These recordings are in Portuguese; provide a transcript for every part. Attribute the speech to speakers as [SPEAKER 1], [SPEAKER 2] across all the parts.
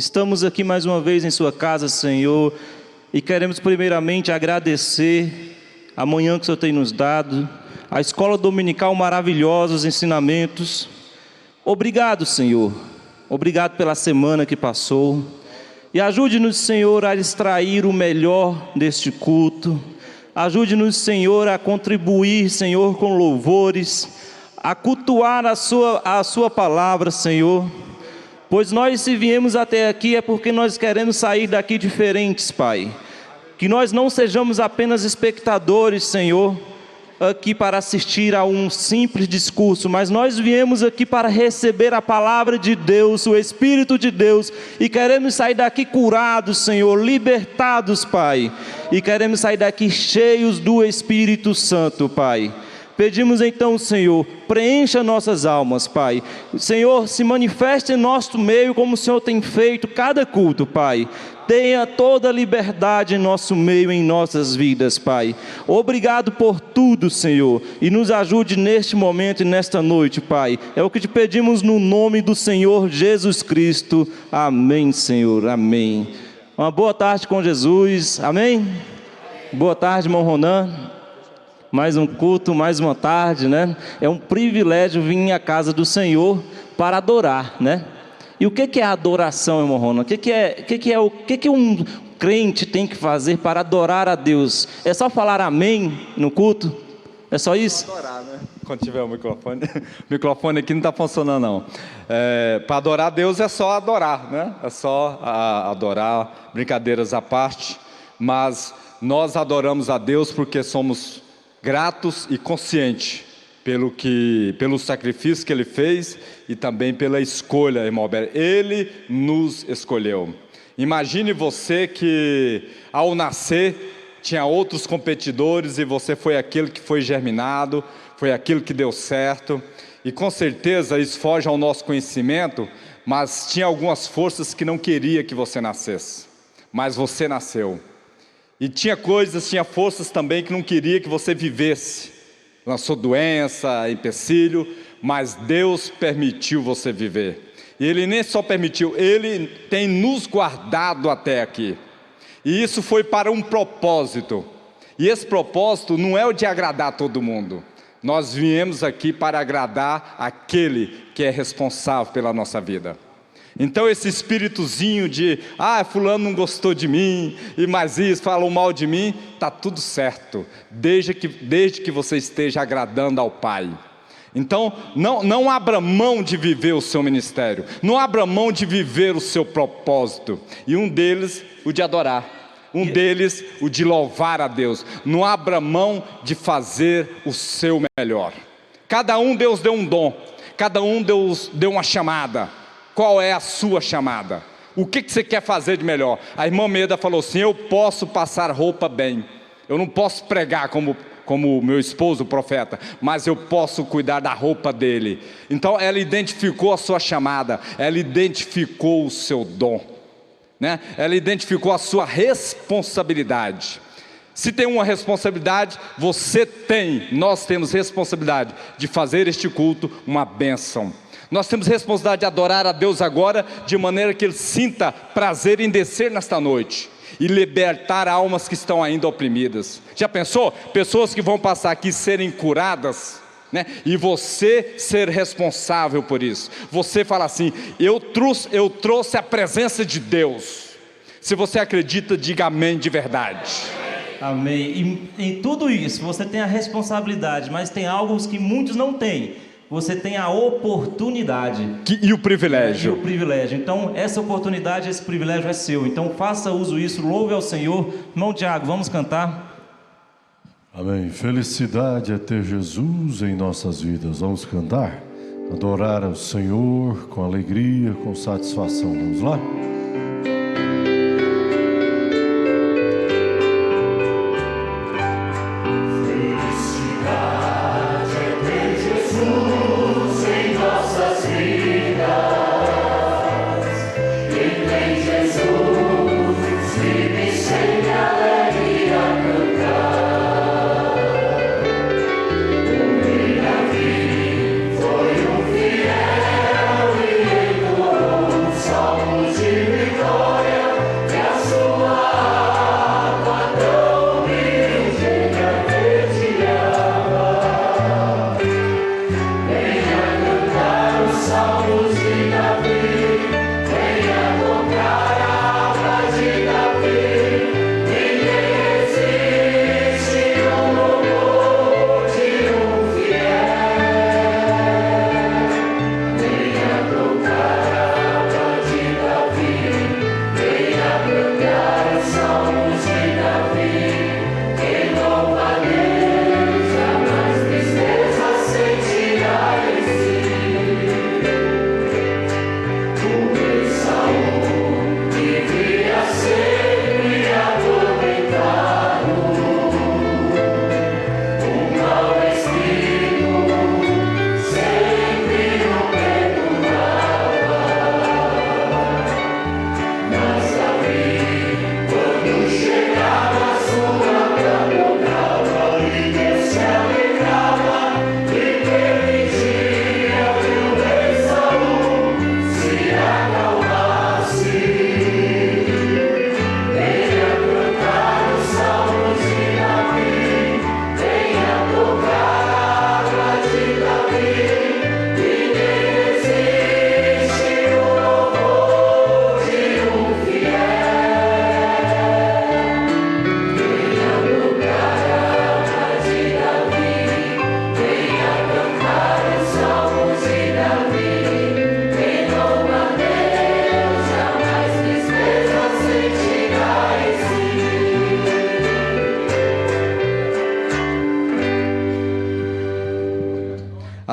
[SPEAKER 1] Estamos aqui mais uma vez em sua casa, Senhor, e queremos primeiramente agradecer a manhã que o Senhor tem nos dado, a escola dominical maravilhosa, os ensinamentos. Obrigado, Senhor. Obrigado pela semana que passou. E ajude-nos, Senhor, a extrair o melhor deste culto. Ajude-nos, Senhor, a contribuir, Senhor, com louvores, a cultuar a sua palavra, Senhor. Pois nós, se viemos até aqui, é porque nós queremos sair daqui diferentes, Pai. Que nós não sejamos apenas espectadores, Senhor, aqui para assistir a um simples discurso, mas nós viemos aqui para receber a palavra de Deus, o Espírito de Deus, e queremos sair daqui curados, Senhor, libertados, Pai, e queremos sair daqui cheios do Espírito Santo, Pai. Pedimos então, Senhor, preencha nossas almas, Pai. Senhor, se manifeste em nosso meio como o Senhor tem feito cada culto, Pai. Tenha toda a liberdade em nosso meio, em nossas vidas, Pai. Obrigado por tudo, Senhor, e nos ajude neste momento e nesta noite, Pai. É o que te pedimos no nome do Senhor Jesus Cristo. Amém, Senhor, amém. Uma boa tarde com Jesus, amém? Boa tarde, irmão Ronan. Mais um culto, mais uma tarde, né? É um privilégio vir à casa do Senhor para adorar, né? E o que é a adoração, irmão Ronald? O que um crente tem que fazer para adorar a Deus? É só falar amém no culto? É só isso?
[SPEAKER 2] Adorar, né? Quando tiver o microfone. O microfone aqui não está funcionando, não. Para adorar a Deus é só adorar, né? É só adorar, brincadeiras à parte. Mas nós adoramos a Deus porque somos gratos e conscientes pelo sacrifício que Ele fez e também pela escolha, irmão Alberto. Ele nos escolheu. Imagine você que ao nascer tinha outros competidores e você foi aquele que foi germinado, foi aquilo que deu certo. E com certeza isso foge ao nosso conhecimento, mas tinha algumas forças que não queria que você nascesse, mas você nasceu. E tinha forças também que não queria que você vivesse. Lançou doença, empecilho, mas Deus permitiu você viver. E Ele nem só permitiu, Ele tem nos guardado até aqui. E isso foi para um propósito. E esse propósito não é o de agradar todo mundo. Nós viemos aqui para agradar aquele que é responsável pela nossa vida. Então esse espíritozinho de fulano não gostou de mim, e mais isso, falou mal de mim, está tudo certo, desde que você esteja agradando ao Pai. Então não abra mão de viver o seu ministério, não abra mão de viver o seu propósito, e um deles o de adorar, um deles o de louvar a Deus. Não abra mão de fazer o seu melhor. Cada um Deus deu um dom, cada um Deus deu uma chamada. Qual é a sua chamada? O que você quer fazer de melhor? A irmã Meda falou assim: eu posso passar roupa bem, eu não posso pregar como o meu esposo, o profeta, mas eu posso cuidar da roupa dele. Então ela identificou a sua chamada, ela identificou o seu dom, né? Ela identificou a sua responsabilidade. Se tem uma responsabilidade, nós temos responsabilidade de fazer este culto uma bênção. Nós temos responsabilidade de adorar a Deus agora, de maneira que Ele sinta prazer em descer nesta noite e libertar almas que estão ainda oprimidas. Já pensou? Pessoas que vão passar aqui serem curadas, né? E você ser responsável por isso. Você fala assim: eu trouxe a presença de Deus. Se você acredita, diga amém de verdade.
[SPEAKER 1] Amém. E em tudo isso você tem a responsabilidade, mas tem algo que muitos não têm. Você tem a oportunidade
[SPEAKER 2] e o privilégio.
[SPEAKER 1] Então essa oportunidade, esse privilégio é seu. Então faça uso disso, louve ao Senhor. Irmão Tiago, vamos cantar?
[SPEAKER 3] Amém. Felicidade é ter Jesus em nossas vidas. Vamos cantar, adorar ao Senhor com alegria, com satisfação. Vamos lá?
[SPEAKER 4] Foi um fiel e entoou um salmo de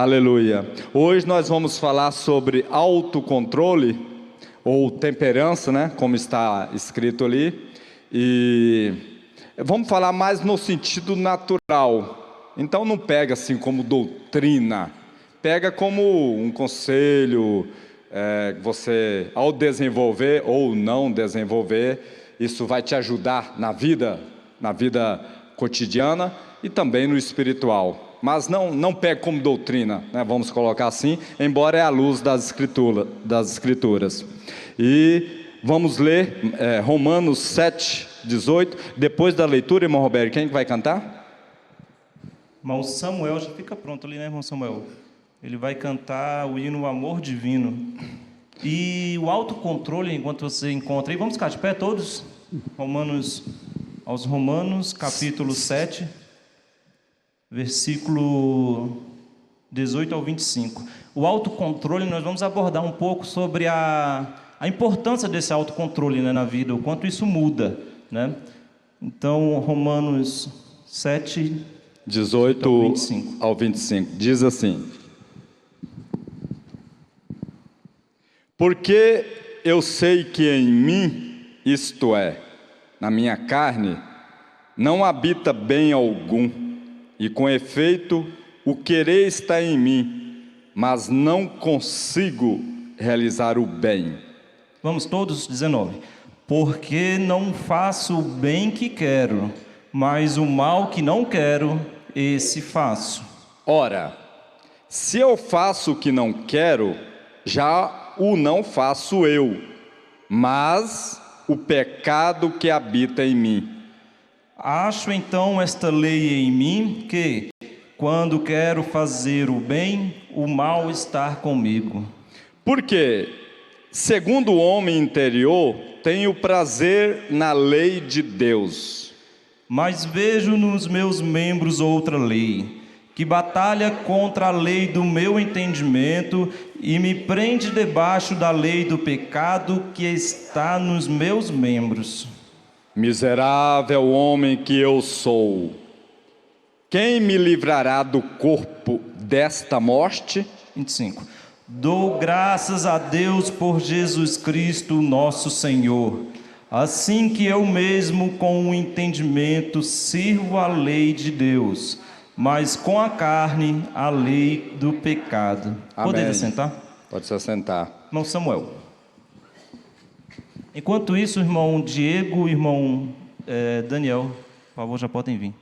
[SPEAKER 2] Aleluia. Hoje nós vamos falar sobre autocontrole, ou temperança, né? Como está escrito ali. E vamos falar mais no sentido natural. Então não pega assim como doutrina. Pega como um conselho, você ao desenvolver ou não desenvolver, isso vai te ajudar na vida cotidiana e também no espiritual. Mas não pega como doutrina, né? Vamos colocar assim, embora é à luz das escrituras. E vamos ler Romanos 7, 18. Depois da leitura, irmão Roberto, quem vai cantar?
[SPEAKER 1] Irmão Samuel já fica pronto ali, né, irmão Samuel? Ele vai cantar o hino Amor Divino. E o autocontrole, enquanto você encontra aí, vamos ficar de pé todos? Aos Romanos, capítulo 7, versículo 18 ao 25. O autocontrole, nós vamos abordar um pouco sobre a importância desse autocontrole, né, na vida, o quanto isso muda, né? Então, Romanos 7,
[SPEAKER 2] 18 ao 25, diz assim: porque eu sei que em mim, isto é, na minha carne, não habita bem algum, e com efeito o querer está em mim, mas não consigo realizar o bem.
[SPEAKER 1] Vamos todos, 19. Porque não faço o bem que quero, mas o mal que não quero, esse faço.
[SPEAKER 2] Ora, se eu faço o que não quero, já o não faço eu, mas o pecado que habita em mim.
[SPEAKER 1] Acho então esta lei em mim, que, quando quero fazer o bem, o mal está comigo.
[SPEAKER 2] Porque, segundo o homem interior, tenho prazer na lei de Deus.
[SPEAKER 1] Mas vejo nos meus membros outra lei, que batalha contra a lei do meu entendimento e me prende debaixo da lei do pecado que está nos meus membros.
[SPEAKER 2] Miserável homem que eu sou, quem me livrará do corpo desta morte?
[SPEAKER 1] 25. Dou graças a Deus por Jesus Cristo, nosso Senhor, assim que eu mesmo com o entendimento sirvo a lei de Deus, mas com a carne a lei do pecado.
[SPEAKER 2] Amém.
[SPEAKER 1] Poder assentar?
[SPEAKER 2] Pode se assentar.
[SPEAKER 1] Irmão Samuel. Enquanto isso, irmão Diego, irmão Daniel, por favor, já podem vir.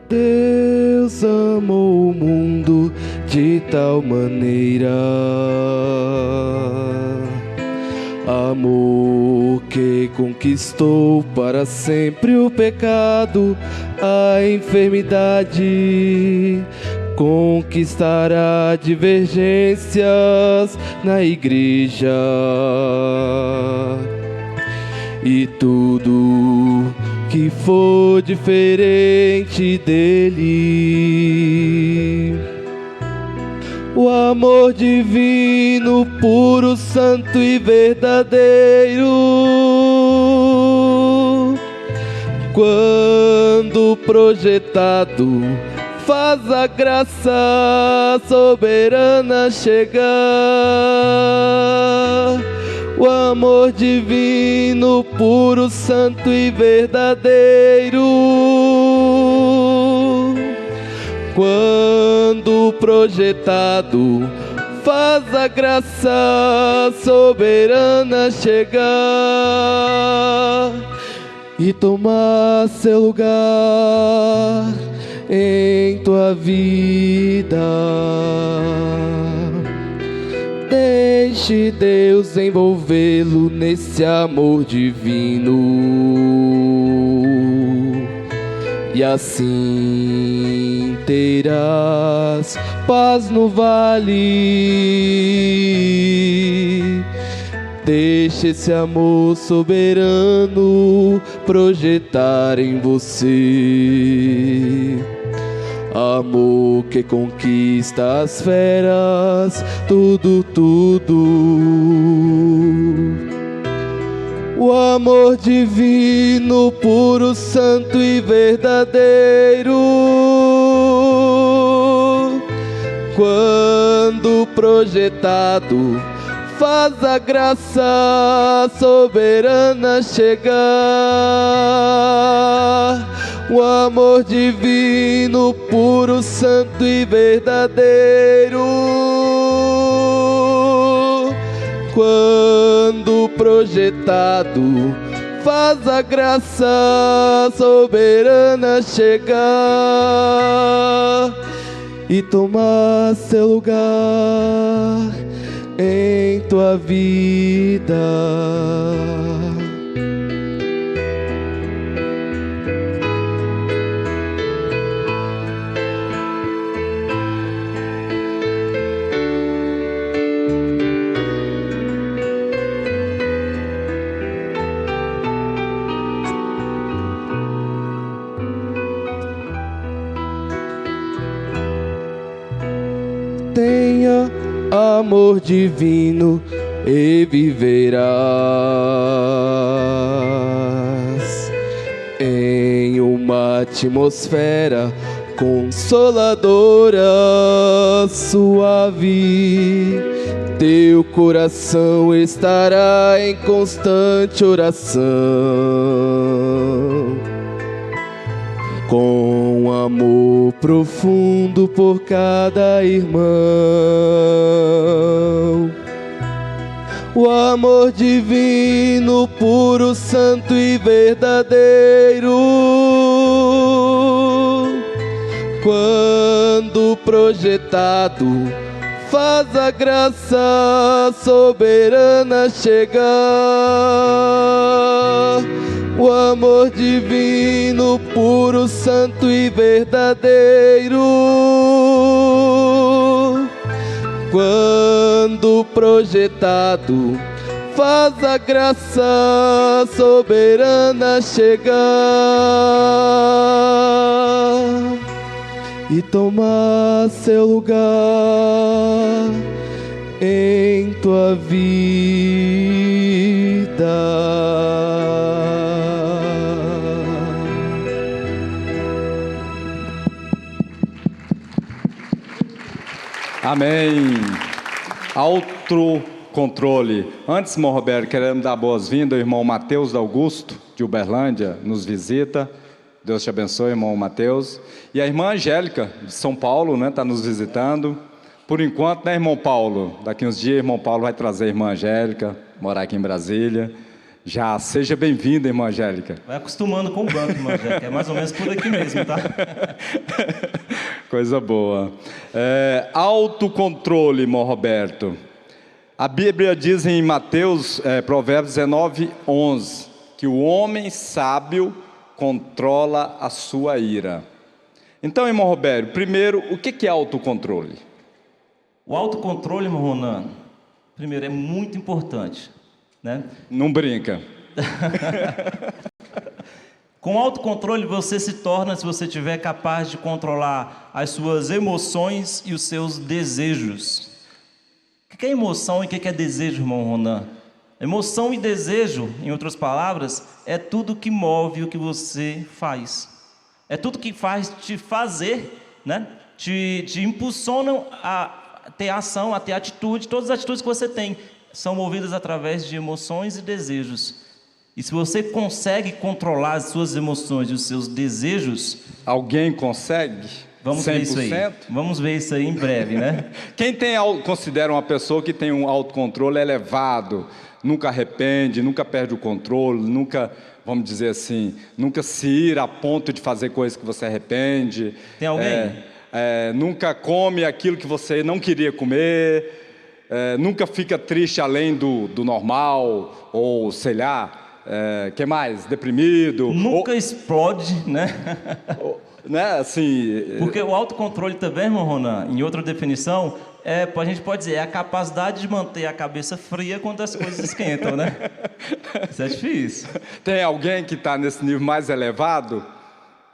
[SPEAKER 4] Deus amou o mundo de tal maneira, amor que conquistou para sempre o pecado, a enfermidade, conquistará divergências na igreja, e tudo que for diferente dele, o amor divino, puro, santo e verdadeiro, quando projetado, faz a graça soberana chegar. O amor divino, puro, santo e verdadeiro, quando projetado, faz a graça soberana chegar e tomar seu lugar em tua vida. Deixe Deus envolvê-lo nesse amor divino, e assim terás paz no vale. Deixe esse amor soberano projetar em você. Amor que conquista as feras, tudo, tudo. O amor divino, puro, santo e verdadeiro. Quando projetado, faz a graça soberana chegar. O amor divino, puro, santo e verdadeiro. Quando projetado, faz a graça soberana chegar e tomar seu lugar em tua vida. Tenha amor divino e viverás em uma atmosfera consoladora, suave. Teu coração estará em constante oração, com amor profundo por cada irmão. O amor divino, puro, santo e verdadeiro. Quando projetado, faz a graça soberana chegar. O amor divino, puro, santo e verdadeiro. Quando projetado, faz a graça soberana chegar e tomar seu lugar em tua vida.
[SPEAKER 2] Amém. Autocontrole. Antes, irmão Roberto, queremos dar boas-vindas ao irmão Mateus Augusto, de Uberlândia, nos visita. Deus te abençoe, irmão Mateus. E a irmã Angélica, de São Paulo, né, está nos visitando. Por enquanto, né, irmão Paulo? Daqui uns dias, irmão Paulo vai trazer a irmã Angélica, morar aqui em Brasília. Já seja bem-vinda, irmã Angélica.
[SPEAKER 1] Vai acostumando com o banco, irmã Angélica. É mais ou menos por aqui mesmo, tá?
[SPEAKER 2] Coisa boa. Autocontrole, irmão Roberto. A Bíblia diz em Mateus, Provérbios 19:11, que o homem sábio controla a sua ira. Então, irmão Roberto, primeiro, o que é autocontrole?
[SPEAKER 1] O autocontrole, irmão Ronan, primeiro, é muito importante, né?
[SPEAKER 2] Não brinca.
[SPEAKER 1] Com autocontrole você se torna, se você tiver capaz de controlar as suas emoções e os seus desejos. O que é emoção e o que é desejo, irmão Ronan? Emoção e desejo, em outras palavras, é tudo que move o que você faz. É tudo que faz te fazer, né? Te impulsionam a ter ação, a ter atitude. Todas as atitudes que você tem são movidas através de emoções e desejos. E se você consegue controlar as suas emoções e os seus desejos...
[SPEAKER 2] Alguém consegue?
[SPEAKER 1] Vamos
[SPEAKER 2] 100%?
[SPEAKER 1] ver isso aí. Vamos ver isso aí em breve, né?
[SPEAKER 2] Quem considera uma pessoa que tem um autocontrole elevado, nunca arrepende, nunca perde o controle, nunca, vamos dizer assim, nunca se ira a ponto de fazer coisas que você arrepende.
[SPEAKER 1] Tem alguém?
[SPEAKER 2] Nunca come aquilo que você não queria comer, nunca fica triste além do normal, ou sei lá, que mais? Deprimido.
[SPEAKER 1] Nunca explode, né?
[SPEAKER 2] Né, assim...
[SPEAKER 1] Porque o autocontrole também, irmão Ronan, em outra definição, A gente pode dizer, é a capacidade de manter a cabeça fria quando as coisas esquentam, né? Isso é difícil.
[SPEAKER 2] Tem alguém que está nesse nível mais elevado?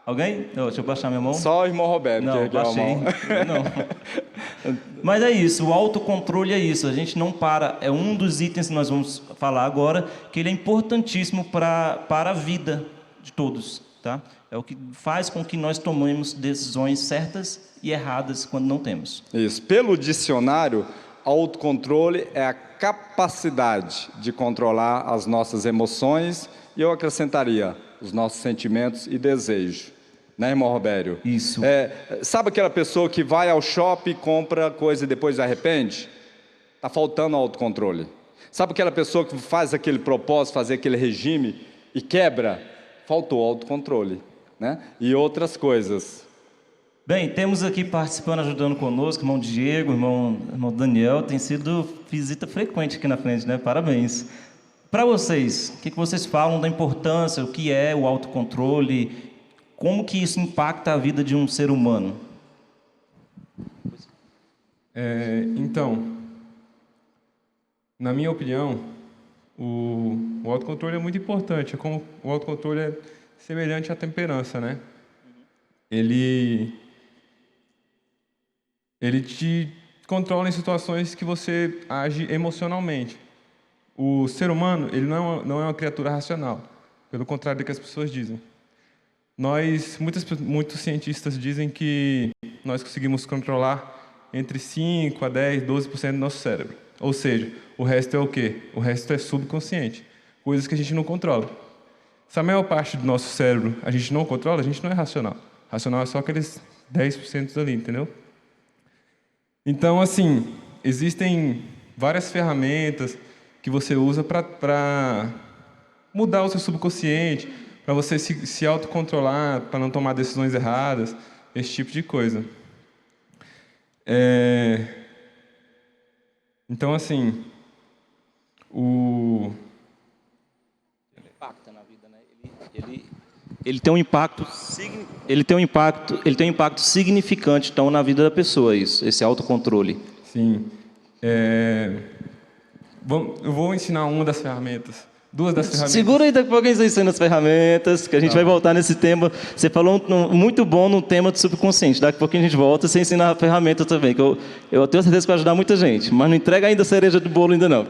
[SPEAKER 1] Alguém? Deixa eu baixar minha mão.
[SPEAKER 2] Só o irmão Roberto.
[SPEAKER 1] Não,
[SPEAKER 2] que ergueu a
[SPEAKER 1] baixei.
[SPEAKER 2] mão.
[SPEAKER 1] Não. Mas é isso, o autocontrole é isso. A gente não para. É um dos itens que nós vamos falar agora, que ele é importantíssimo para a vida de todos, tá? É o que faz com que nós tomemos decisões certas e erradas quando não temos.
[SPEAKER 2] Isso. Pelo dicionário, autocontrole é a capacidade de controlar as nossas emoções e eu acrescentaria os nossos sentimentos e desejos. Né, irmão Robério?
[SPEAKER 1] Isso.
[SPEAKER 2] Sabe aquela pessoa que vai ao shopping, compra coisa e depois se arrepende? Está faltando autocontrole. Sabe aquela pessoa que faz aquele propósito, fazer aquele regime e quebra? Faltou autocontrole, né? E outras coisas.
[SPEAKER 1] Bem, temos aqui participando, ajudando conosco, irmão Diego, irmão Daniel, tem sido visita frequente aqui na frente, né? Parabéns. Para vocês, o que vocês falam da importância, o que é o autocontrole, como que isso impacta a vida de um ser humano?
[SPEAKER 5] Então, na minha opinião, o autocontrole é muito importante. Como o autocontrole é semelhante à temperança, né? Ele te controla em situações que você age emocionalmente. O ser humano, ele não é uma criatura racional, pelo contrário do que as pessoas dizem. Muitos cientistas dizem que nós conseguimos controlar entre 5 a 10, 12% do nosso cérebro. Ou seja, o resto é o quê? O resto é subconsciente, coisas que a gente não controla. Se a maior parte do nosso cérebro a gente não controla, a gente não é racional. Racional é só aqueles 10% ali, entendeu? Então, assim, existem várias ferramentas que você usa para mudar o seu subconsciente, para você se autocontrolar, para não tomar decisões erradas, esse tipo de coisa. Então, assim,
[SPEAKER 1] Ele impacta na vida, né? Ele tem um impacto, ele tem um impacto significante, então, na vida da pessoa, esse autocontrole.
[SPEAKER 5] sim. Eu vou ensinar uma das ferramentas. Duas das ferramentas.
[SPEAKER 1] Segura aí, daqui a pouco a gente ensina as ferramentas, que a gente vai voltar nesse tema. Você falou muito bom no tema do subconsciente. Daqui a pouco a gente volta e você ensina a ferramenta também, que eu tenho certeza que vai ajudar muita gente, mas não entrega ainda a cereja do bolo ainda não.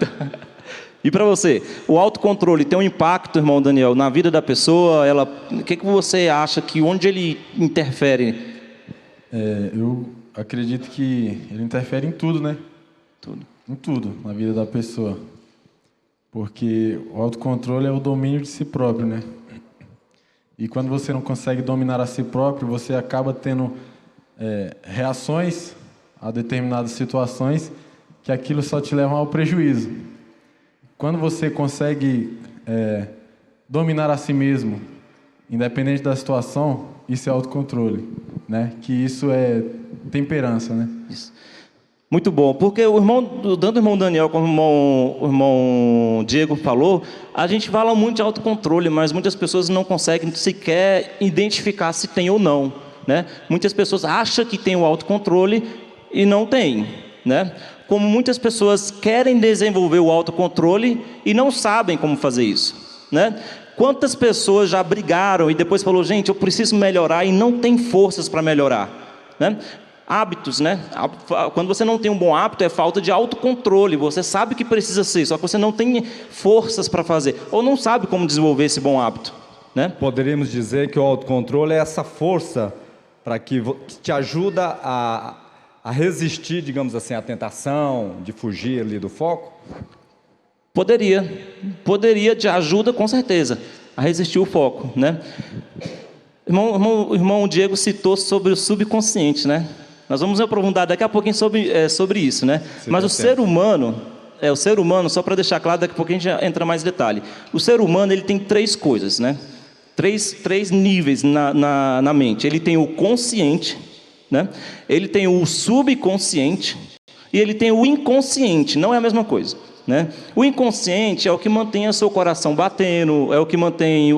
[SPEAKER 1] E para você, o autocontrole tem um impacto, irmão Daniel, na vida da pessoa? O que você acha que onde ele interfere?
[SPEAKER 6] Eu acredito que ele interfere em tudo, né?
[SPEAKER 1] Tudo.
[SPEAKER 6] Em tudo, na vida da pessoa. Porque o autocontrole é o domínio de si próprio, né? E quando você não consegue dominar a si próprio, você acaba tendo reações a determinadas situações que aquilo só te leva ao prejuízo. Quando você consegue dominar a si mesmo, independente da situação, isso é autocontrole, né? Que isso é temperança, né?
[SPEAKER 1] Isso. Muito bom, porque tanto o irmão Daniel como o irmão Diego falou, a gente fala muito de autocontrole, mas muitas pessoas não conseguem sequer identificar se tem ou não, né? Muitas pessoas acham que tem o autocontrole e não tem, né? Como muitas pessoas querem desenvolver o autocontrole e não sabem como fazer isso, né? Quantas pessoas já brigaram e depois falou, gente, eu preciso melhorar e não tem forças para melhorar, né? Hábitos, né? Quando você não tem um bom hábito, é falta de autocontrole. Você sabe que precisa ser, só que você não tem forças para fazer, ou não sabe como desenvolver esse bom hábito, né?
[SPEAKER 2] Poderíamos dizer que o autocontrole é essa força que te ajuda a resistir, digamos assim, à tentação de fugir ali do foco?
[SPEAKER 1] Poderia te ajuda com certeza a resistir o foco, né? O irmão Diego citou sobre o subconsciente, né? Nós vamos aprofundar daqui a pouquinho sobre isso, né? Mas o ser humano, só para deixar claro, daqui a pouquinho a gente entra mais em detalhe. O ser humano, ele tem três coisas, né? Três níveis na mente. Ele tem o consciente, né? Ele tem o subconsciente e ele tem o inconsciente. Não é a mesma coisa. né? O inconsciente é o que mantém o seu coração batendo, é o que mantém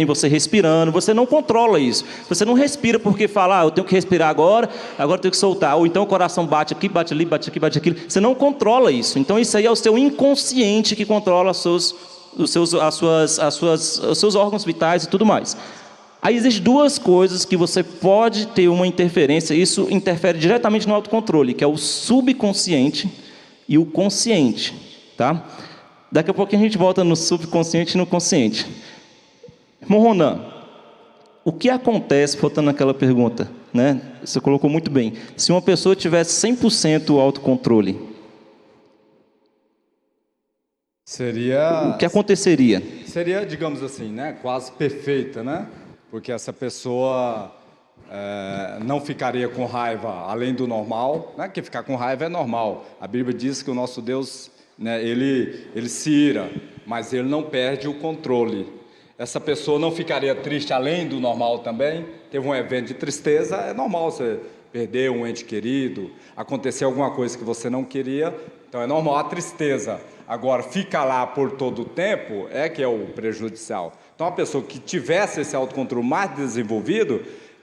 [SPEAKER 1] você respirando. Você não controla isso. Você não respira porque fala, eu tenho que respirar agora eu tenho que soltar. Ou então o coração bate aqui, bate ali, bate aqui, bate aquilo. Você não controla isso. Então isso aí é o seu inconsciente que controla os seus órgãos vitais e tudo mais. Aí existem duas coisas que você pode ter uma interferência, isso interfere diretamente no autocontrole, que é o subconsciente e o consciente, tá? Daqui a pouco a gente volta no subconsciente e no consciente. Irmão Ronan, o que acontece, voltando naquela pergunta, né? Você colocou muito bem. Se uma pessoa tivesse 100% autocontrole, o que aconteceria?
[SPEAKER 2] Seria, digamos assim, né, quase perfeita, né? Porque essa pessoa não ficaria com raiva além do normal, né? Que ficar com raiva é normal. A Bíblia diz que o nosso Deus, né, ele se ira, mas ele não perde o controle. Essa pessoa não ficaria triste além do normal também. Teve um evento de tristeza, é normal você perder um ente querido, acontecer alguma coisa que você não queria, então é normal a tristeza. Agora, ficar lá por todo o tempo é que é o prejudicial. Então, a pessoa que tivesse esse autocontrole mais desenvolvido,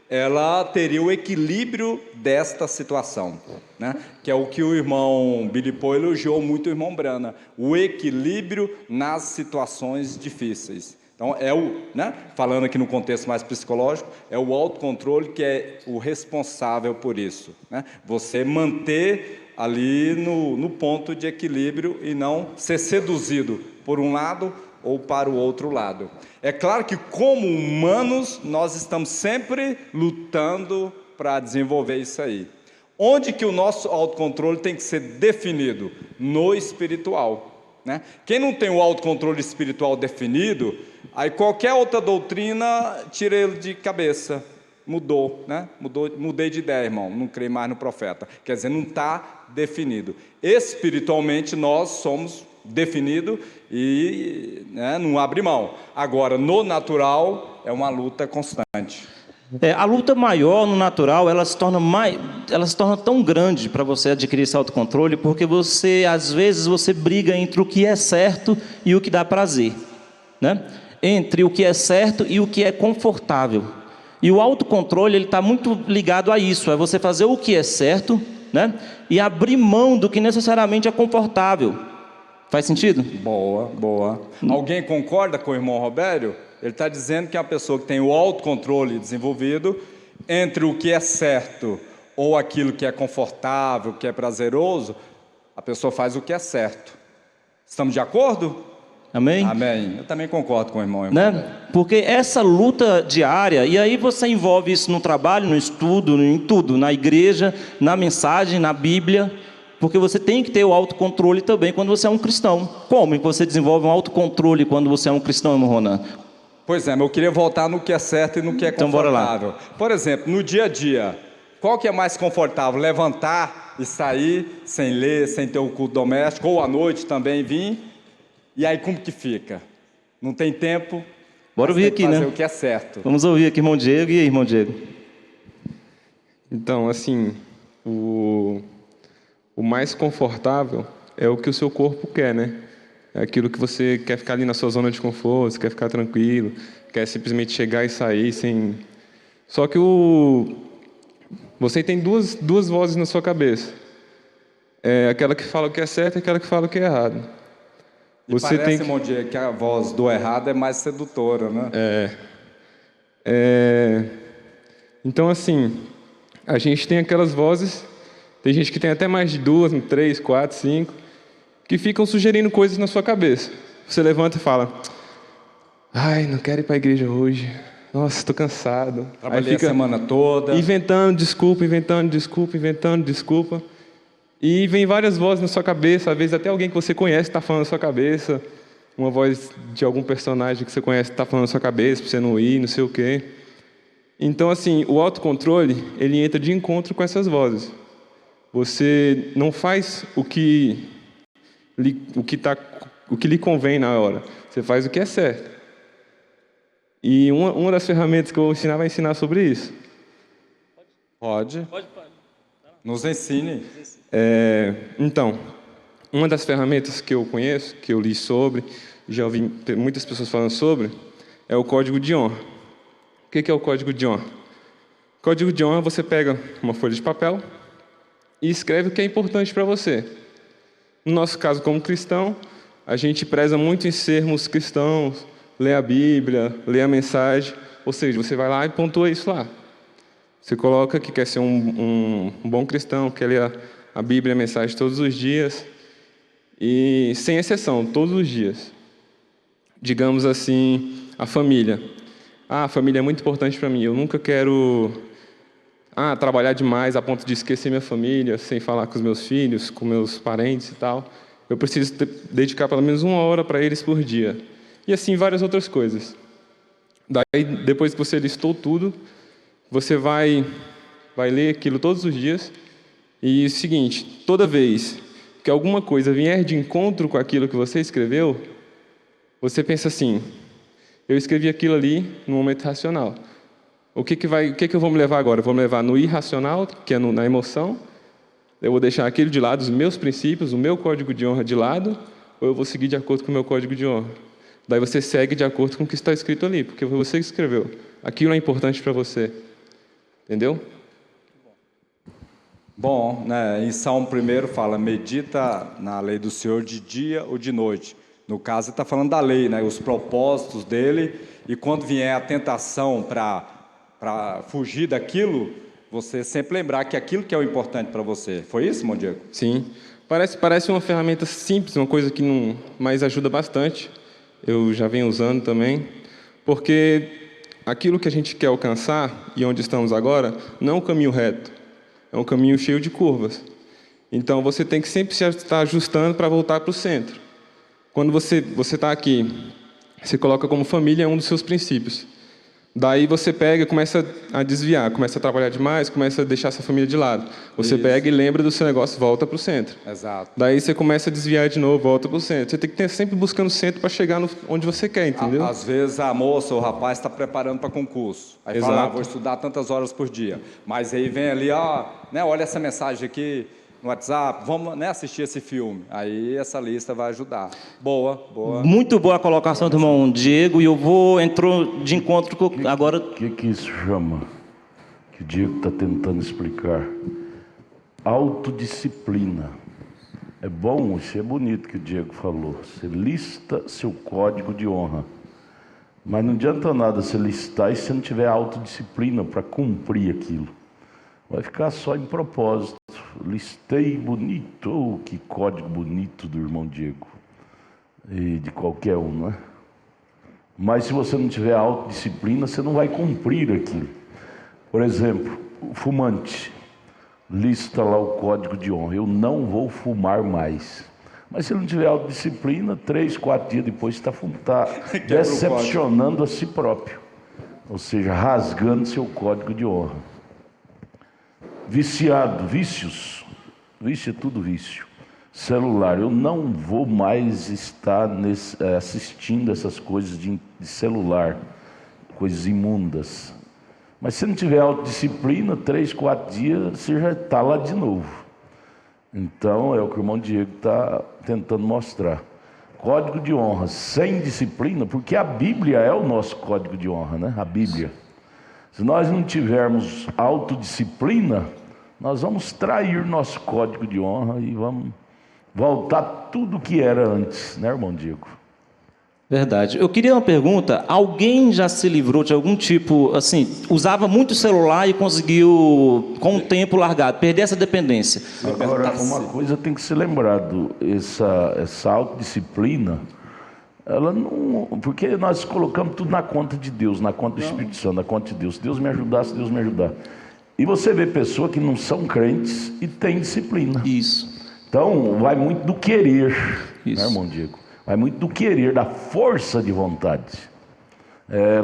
[SPEAKER 2] ela teria o equilíbrio desta situação, né? Que é o que o irmão Billy Paul elogiou muito o irmão Brana, o equilíbrio nas situações difíceis. Então, né, falando aqui no contexto mais psicológico, é o autocontrole que é o responsável por isso, né? Você manter ali no ponto de equilíbrio e não ser seduzido por um lado ou para o outro lado. É claro que, como humanos, nós estamos sempre lutando para desenvolver isso aí. Onde que o nosso autocontrole tem que ser definido? No espiritual, né? Quem não tem o autocontrole espiritual definido, aí qualquer outra doutrina tira ele de cabeça. Mudou, né? Mudei de ideia, irmão, não creio mais no profeta. Quer dizer, não está definido. Espiritualmente, nós somos definidos e, né, não abre mão. Agora, no natural, é uma luta constante.
[SPEAKER 1] A luta maior no natural, ela se torna tão grande para você adquirir esse autocontrole, porque às vezes, você briga entre o que é certo e o que dá prazer, né? Entre o que é certo e o que é confortável. E o autocontrole, ele está muito ligado a isso, é você fazer o que é certo, né? E abrir mão do que necessariamente é confortável. Faz sentido?
[SPEAKER 2] Boa, boa. Alguém concorda com o irmão Robério? Ele está dizendo que é uma pessoa que tem o autocontrole desenvolvido entre o que é certo ou aquilo que é confortável, que é prazeroso, a pessoa faz o que é certo. Estamos de acordo?
[SPEAKER 1] Amém?
[SPEAKER 2] Amém. Eu também concordo com o irmão.
[SPEAKER 1] Né? Porque essa luta diária, e aí você envolve isso no trabalho, no estudo, em tudo, na igreja, na mensagem, na Bíblia, porque você tem que ter o autocontrole também quando você é um cristão. Como você desenvolve um autocontrole quando você é um cristão, irmão Ronan?
[SPEAKER 2] Pois é, mas eu queria voltar no que é certo e no que é
[SPEAKER 1] então,
[SPEAKER 2] confortável.
[SPEAKER 1] Bora lá.
[SPEAKER 2] Por exemplo, no dia a dia, qual que é mais confortável? Levantar e sair sem ler, sem ter o culto doméstico, ou à noite também vir? E aí como que fica? Não tem tempo?
[SPEAKER 1] Bora ouvir aqui,
[SPEAKER 2] fazer
[SPEAKER 1] né?
[SPEAKER 2] o que é certo.
[SPEAKER 1] Vamos ouvir aqui, irmão Diego. E aí, irmão Diego?
[SPEAKER 5] Então, assim, o mais confortável é o que o seu corpo quer, né? É aquilo que você quer ficar ali na sua zona de conforto, você quer ficar tranquilo, quer simplesmente chegar e sair sem... Só que você tem duas vozes na sua cabeça. É aquela que fala o que é certo e aquela que fala o que é errado.
[SPEAKER 2] Você parece, irmão Diego, que a voz do errado é mais sedutora, né?
[SPEAKER 5] Então, assim, a gente tem aquelas vozes, tem gente que tem até mais de 2, 3, 4, 5, que ficam sugerindo coisas na sua cabeça. Você levanta e fala, ai, não quero ir para a igreja hoje, nossa, estou cansado.
[SPEAKER 2] Trabalhei aí fica a semana toda.
[SPEAKER 5] Inventando desculpa. E vem várias vozes na sua cabeça, às vezes até alguém que você conhece está falando na sua cabeça, uma voz de algum personagem que você conhece está falando na sua cabeça, para você não ir, não sei o quê. Então, assim, o autocontrole, ele entra de encontro com essas vozes. Você não faz o que lhe convém na hora, você faz o que é certo. E uma das ferramentas que eu vou ensinar vai ensinar sobre isso.
[SPEAKER 2] Pode. Nos ensine.
[SPEAKER 5] Então, uma das ferramentas que eu conheço, que eu li sobre, já ouvi muitas pessoas falando sobre, é o código de honra. O que é o código de honra? Código de honra, você pega uma folha de papel e escreve o que é importante para você. No nosso caso, como cristão, a gente preza muito em sermos cristãos, ler a Bíblia, ler a mensagem, ou seja, você vai lá e pontua isso lá. Você coloca que quer ser um bom cristão, quer ler a Bíblia, a mensagem todos os dias, e sem exceção, todos os dias. Digamos assim, a família. A família é muito importante para mim, eu nunca quero trabalhar demais a ponto de esquecer minha família, sem falar com os meus filhos, com meus parentes e tal. Eu preciso dedicar pelo menos 1 hora para eles por dia. E assim, várias outras coisas. Daí, depois que você listou tudo, você vai ler aquilo todos os dias. E é o seguinte, toda vez que alguma coisa vier de encontro com aquilo que você escreveu, você pensa assim, eu escrevi aquilo ali no momento racional. O que eu vou me levar agora? Eu vou me levar no irracional, que é na emoção. Eu vou deixar aquilo de lado, os meus princípios, o meu código de honra de lado, ou eu vou seguir de acordo com o meu código de honra? Daí você segue de acordo com o que está escrito ali, porque foi você que escreveu. Aquilo é importante para você. Entendeu?
[SPEAKER 2] Bom, né, em Salmo 1 fala, medita na lei do Senhor de dia ou de noite. No caso, ele está falando da lei, né, os propósitos dele, e quando vier a tentação para fugir daquilo, você sempre lembrar que aquilo que é o importante para você. Foi isso, irmão Diego?
[SPEAKER 5] Sim. Parece uma ferramenta simples, uma coisa que não, mas ajuda bastante. Eu já venho usando também, porque aquilo que a gente quer alcançar, e onde estamos agora, não é um caminho reto, é um caminho cheio de curvas. Então, você tem que sempre se estar ajustando para voltar para o centro. Quando você está aqui, você coloca como família um dos seus princípios. Daí você pega e começa a desviar, começa a trabalhar demais, começa a deixar essa família de lado. Você pega e lembra do seu negócio, volta para o centro.
[SPEAKER 2] Exato.
[SPEAKER 5] Daí você começa a desviar de novo, volta para o centro. Você tem que estar sempre buscando o centro para chegar onde você quer, entendeu?
[SPEAKER 2] Às vezes a moça ou o rapaz está preparando para concurso. Aí fala, vou estudar tantas horas por dia. Mas aí vem ali, olha essa mensagem aqui no WhatsApp, vamos assistir esse filme. Aí essa lista vai ajudar. Boa.
[SPEAKER 1] Muito boa a colocação do irmão Diego, e entrou de encontro com agora...
[SPEAKER 3] O que isso chama? Que o Diego está tentando explicar. Autodisciplina. É bom, isso é bonito que o Diego falou. Você lista seu código de honra. Mas não adianta nada você listar e se não tiver autodisciplina para cumprir aquilo. Vai ficar só em propósito. Listei bonito, que código bonito do irmão Diego. E de qualquer um, não é? Mas se você não tiver autodisciplina, você não vai cumprir aquilo. Por exemplo, o fumante. Lista lá o código de honra. Eu não vou fumar mais. Mas se ele não tiver autodisciplina, 3, 4 dias depois está decepcionando a si próprio. Ou seja, rasgando seu código de honra. Viciado, vícios. Vício é tudo vício. Celular, eu não vou mais estar assistindo essas coisas de celular, coisas imundas. Mas se não tiver autodisciplina, 3, 4 dias, você já está lá de novo. Então, é o que o irmão Diego está tentando mostrar. Código de honra sem disciplina, porque a Bíblia é o nosso código de honra, né? A Bíblia. Se nós não tivermos autodisciplina, nós vamos trair nosso código de honra e vamos voltar tudo que era antes, né, irmão Diego?
[SPEAKER 1] Verdade. Eu queria uma pergunta. Alguém já se livrou de algum tipo, assim, usava muito celular e conseguiu, com o tempo, largar, perder essa dependência?
[SPEAKER 3] Agora, uma coisa tem que ser lembrado, essa autodisciplina, ela não... Porque nós colocamos tudo na conta de Deus, na conta do Espírito Santo, na conta de Deus. Se Deus me ajudar, se Deus me ajudar. E você vê pessoas que não são crentes e têm disciplina.
[SPEAKER 1] Isso.
[SPEAKER 3] Então, vai muito do querer,
[SPEAKER 1] Isso.
[SPEAKER 3] né, irmão Diego? Vai muito do querer, da força de vontade.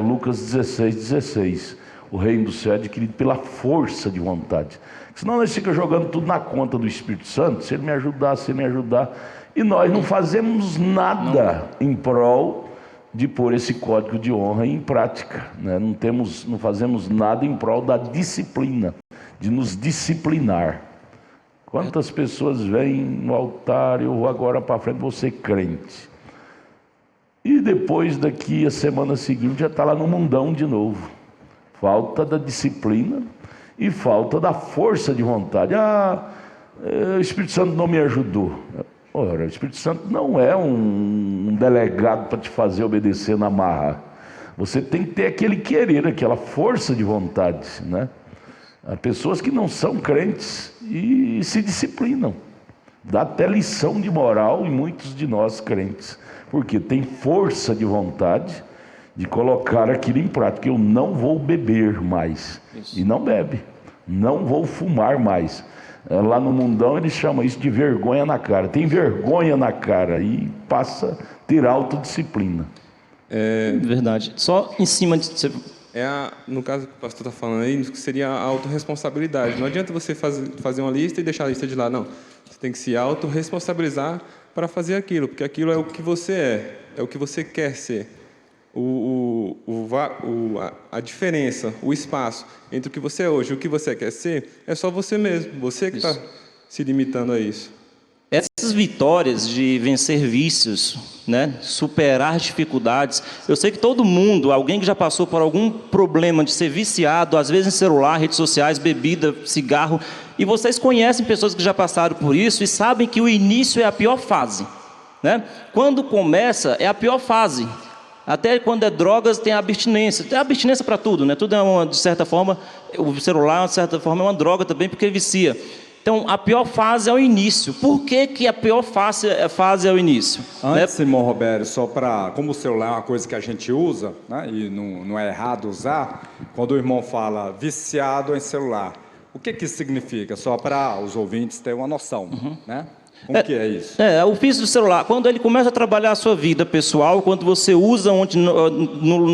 [SPEAKER 3] Lucas 16:16. O reino do céu é adquirido pela força de vontade. Senão nós ficamos jogando tudo na conta do Espírito Santo. Se ele me ajudar, se ele me ajudar. E nós não fazemos nada em prol de pôr esse código de honra em prática, né? Não fazemos nada em prol da disciplina, de nos disciplinar. Quantas pessoas vêm no altar, eu vou agora para frente, vou ser crente. E depois, daqui a semana seguinte, já está lá no mundão de novo. Falta da disciplina e falta da força de vontade. O Espírito Santo não me ajudou. Ora, o Espírito Santo não é um delegado para te fazer obedecer na marra. Você tem que ter aquele querer, aquela força de vontade, né? Há pessoas que não são crentes e se disciplinam. Dá até lição de moral em muitos de nós crentes. Porque tem força de vontade de colocar aquilo em prática. Eu não vou beber mais. Isso. E não bebe. Não vou fumar mais. Lá no mundão eles chamam isso de vergonha na cara. Tem vergonha na cara e passa a ter autodisciplina.
[SPEAKER 1] Verdade. Só em cima de...
[SPEAKER 5] No caso que o pastor está falando aí, seria a autorresponsabilidade. Não adianta você fazer uma lista e deixar a lista de lado, não. Você tem que se autorresponsabilizar para fazer aquilo, porque aquilo é o que você é o que você quer ser. A diferença, o espaço entre o que você é hoje e o que você quer ser, é só você mesmo, você que está se limitando a isso.
[SPEAKER 1] Essas vitórias de vencer vícios, né, superar dificuldades, eu sei que todo mundo, alguém que já passou por algum problema de ser viciado, às vezes em celular, redes sociais, bebida, cigarro, e vocês conhecem pessoas que já passaram por isso e sabem que o início é a pior fase, né? Quando começa é a pior fase. Até quando é drogas tem a abstinência. Tem abstinência para tudo, né? Tudo é de certa forma, o celular de certa forma é uma droga também porque vicia. Então, a pior fase é o início. Por que a pior fase é o início?
[SPEAKER 2] Antes, irmão Roberto, só para... Como o celular é uma coisa que a gente usa, né, e não é errado usar, quando o irmão fala viciado em celular, o que isso significa? Só para os ouvintes terem uma noção, né? Como que é isso?
[SPEAKER 1] O vício do celular, quando ele começa a trabalhar a sua vida pessoal, quando você usa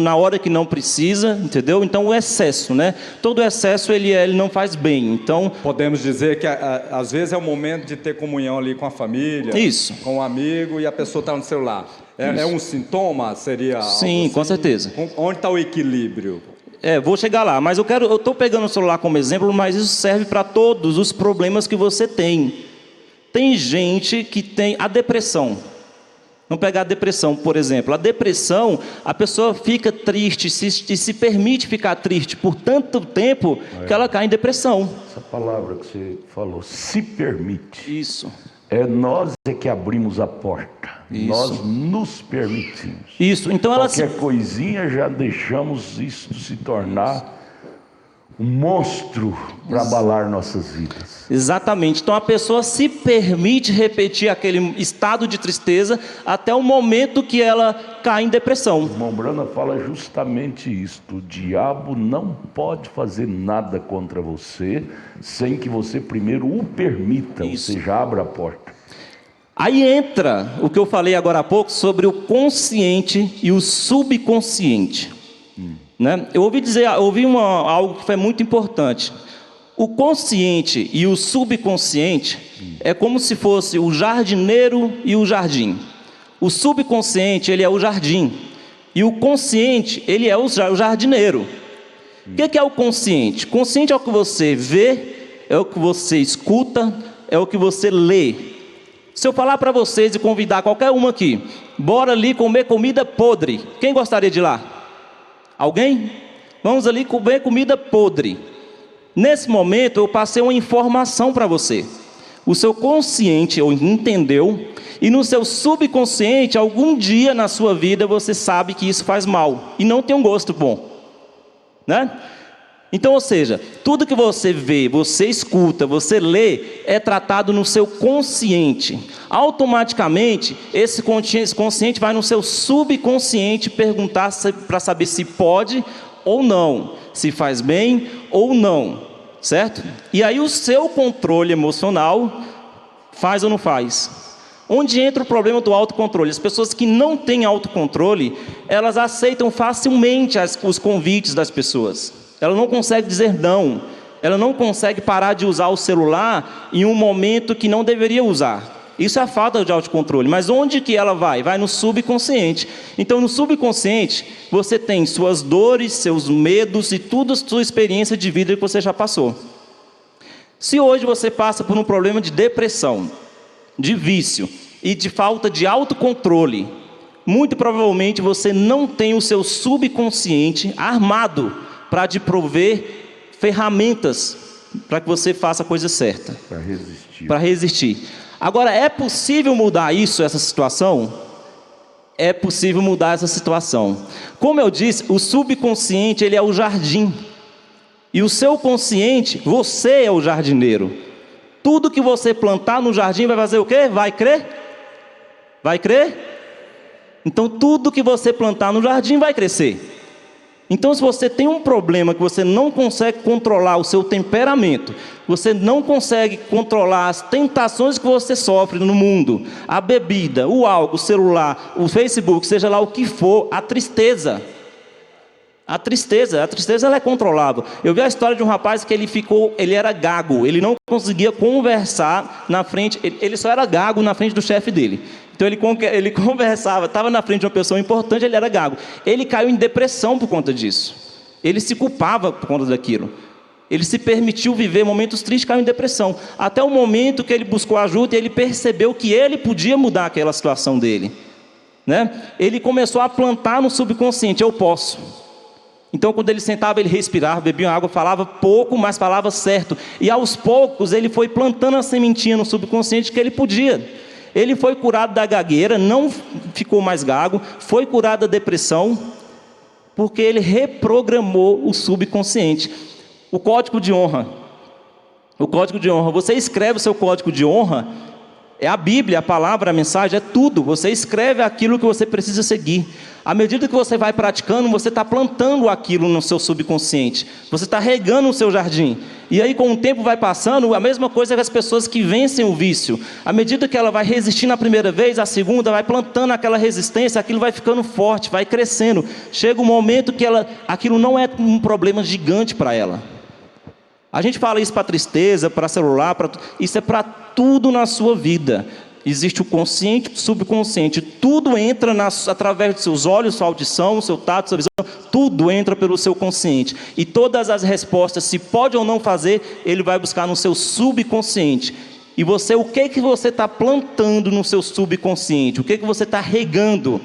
[SPEAKER 1] na hora que não precisa, entendeu? Então o excesso, né? Todo excesso ele não faz bem. Então
[SPEAKER 2] podemos dizer que às vezes é o momento de ter comunhão ali com a família,
[SPEAKER 1] isso,
[SPEAKER 2] com o amigo e a pessoa está no celular. É um sintoma? Seria?
[SPEAKER 1] Sim,
[SPEAKER 2] assim?
[SPEAKER 1] Com certeza.
[SPEAKER 2] Onde está o equilíbrio?
[SPEAKER 1] Vou chegar lá, mas eu estou pegando o celular como exemplo, mas isso serve para todos os problemas que você tem. Tem gente que tem a depressão. Vamos pegar a depressão, por exemplo. A depressão, a pessoa fica triste, se permite ficar triste por tanto tempo que ela cai em depressão.
[SPEAKER 3] Essa palavra que você falou, se permite.
[SPEAKER 1] Isso.
[SPEAKER 3] Nós que abrimos a porta. Isso. Nós nos permitimos.
[SPEAKER 1] Isso. Então
[SPEAKER 3] qualquer coisinha já deixamos isso se tornar um monstro para abalar nossas vidas.
[SPEAKER 1] Exatamente. Então a pessoa se permite repetir aquele estado de tristeza até o momento que ela cai em depressão.
[SPEAKER 3] O irmão Brana fala justamente isto. O diabo não pode fazer nada contra você sem que você primeiro o permita. Isso. Você já abre a porta.
[SPEAKER 1] Aí entra o que eu falei agora há pouco sobre o consciente e o subconsciente. Né? Eu ouvi algo que foi muito importante. O consciente e o subconsciente é como se fosse o jardineiro e o jardim. O subconsciente, ele é o jardim. E o consciente, ele é o jardineiro. O que é o consciente? Consciente é o que você vê, é o que você escuta, é o que você lê. Se eu falar para vocês e convidar qualquer um aqui, bora ali comer comida podre, quem gostaria de ir lá? Alguém? Vamos ali comer comida podre. Nesse momento eu passei uma informação para você. O seu consciente entendeu, e no seu subconsciente, algum dia na sua vida você sabe que isso faz mal e não tem um gosto bom, né? Então, ou seja, tudo que você vê, você escuta, você lê, é tratado no seu consciente. Automaticamente, esse consciente vai no seu subconsciente perguntar para saber se pode ou não, se faz bem ou não, certo? E aí o seu controle emocional faz ou não faz. Onde entra o problema do autocontrole? As pessoas que não têm autocontrole, elas aceitam facilmente os convites das pessoas. Ela não consegue dizer não. Ela não consegue parar de usar o celular em um momento que não deveria usar. Isso é a falta de autocontrole. Mas onde que ela vai? Vai no subconsciente. Então, no subconsciente, você tem suas dores, seus medos e toda a sua experiência de vida que você já passou. Se hoje você passa por um problema de depressão, de vício e de falta de autocontrole, muito provavelmente você não tem o seu subconsciente armado para te prover ferramentas para que você faça a coisa certa. Para resistir. Agora, é possível mudar isso, essa situação? É possível mudar essa situação. Como eu disse, o subconsciente, ele é o jardim. E o seu consciente, você é o jardineiro. Tudo que você plantar no jardim vai fazer o quê? Vai crer? Vai crer? Então, tudo que você plantar no jardim vai crescer. Então, se você tem um problema que você não consegue controlar o seu temperamento, você não consegue controlar as tentações que você sofre no mundo, a bebida, o álcool, o celular, o Facebook, seja lá o que for, a tristeza ela é controlável. Eu vi a história de um rapaz que ele era gago, ele não conseguia conversar na frente, ele só era gago na frente do chefe dele. Então ele conversava, estava na frente de uma pessoa importante, ele era gago. Ele caiu em depressão por conta disso. Ele se culpava por conta daquilo. Ele se permitiu viver momentos tristes, caiu em depressão. Até o momento que ele buscou ajuda e ele percebeu que ele podia mudar aquela situação dele. Né? Ele começou a plantar no subconsciente, eu posso. Então, quando ele sentava, ele respirava, bebia água, falava pouco, mas falava certo. E aos poucos, ele foi plantando a sementinha no subconsciente que ele podia. Ele foi curado da gagueira, não ficou mais gago, foi curado da depressão, porque ele reprogramou o subconsciente. O código de honra. O código de honra. Você escreve o seu código de honra, é a Bíblia, a palavra, a mensagem, é tudo. Você escreve aquilo que você precisa seguir. À medida que você vai praticando, você está plantando aquilo no seu subconsciente. Você está regando o seu jardim. E aí, com o tempo vai passando, a mesma coisa que as pessoas que vencem o vício. À medida que ela vai resistir na primeira vez, a segunda vai plantando aquela resistência, aquilo vai ficando forte, vai crescendo. Chega um momento que aquilo não é um problema gigante para ela. A gente fala isso para tristeza, para celular, isso é para tudo na sua vida. Existe o consciente, o subconsciente. Tudo entra através dos seus olhos, sua audição, seu tato, sua visão. Tudo entra pelo seu consciente. E todas as respostas, se pode ou não fazer, ele vai buscar no seu subconsciente. E você, o que você está plantando no seu subconsciente? O que você está regando?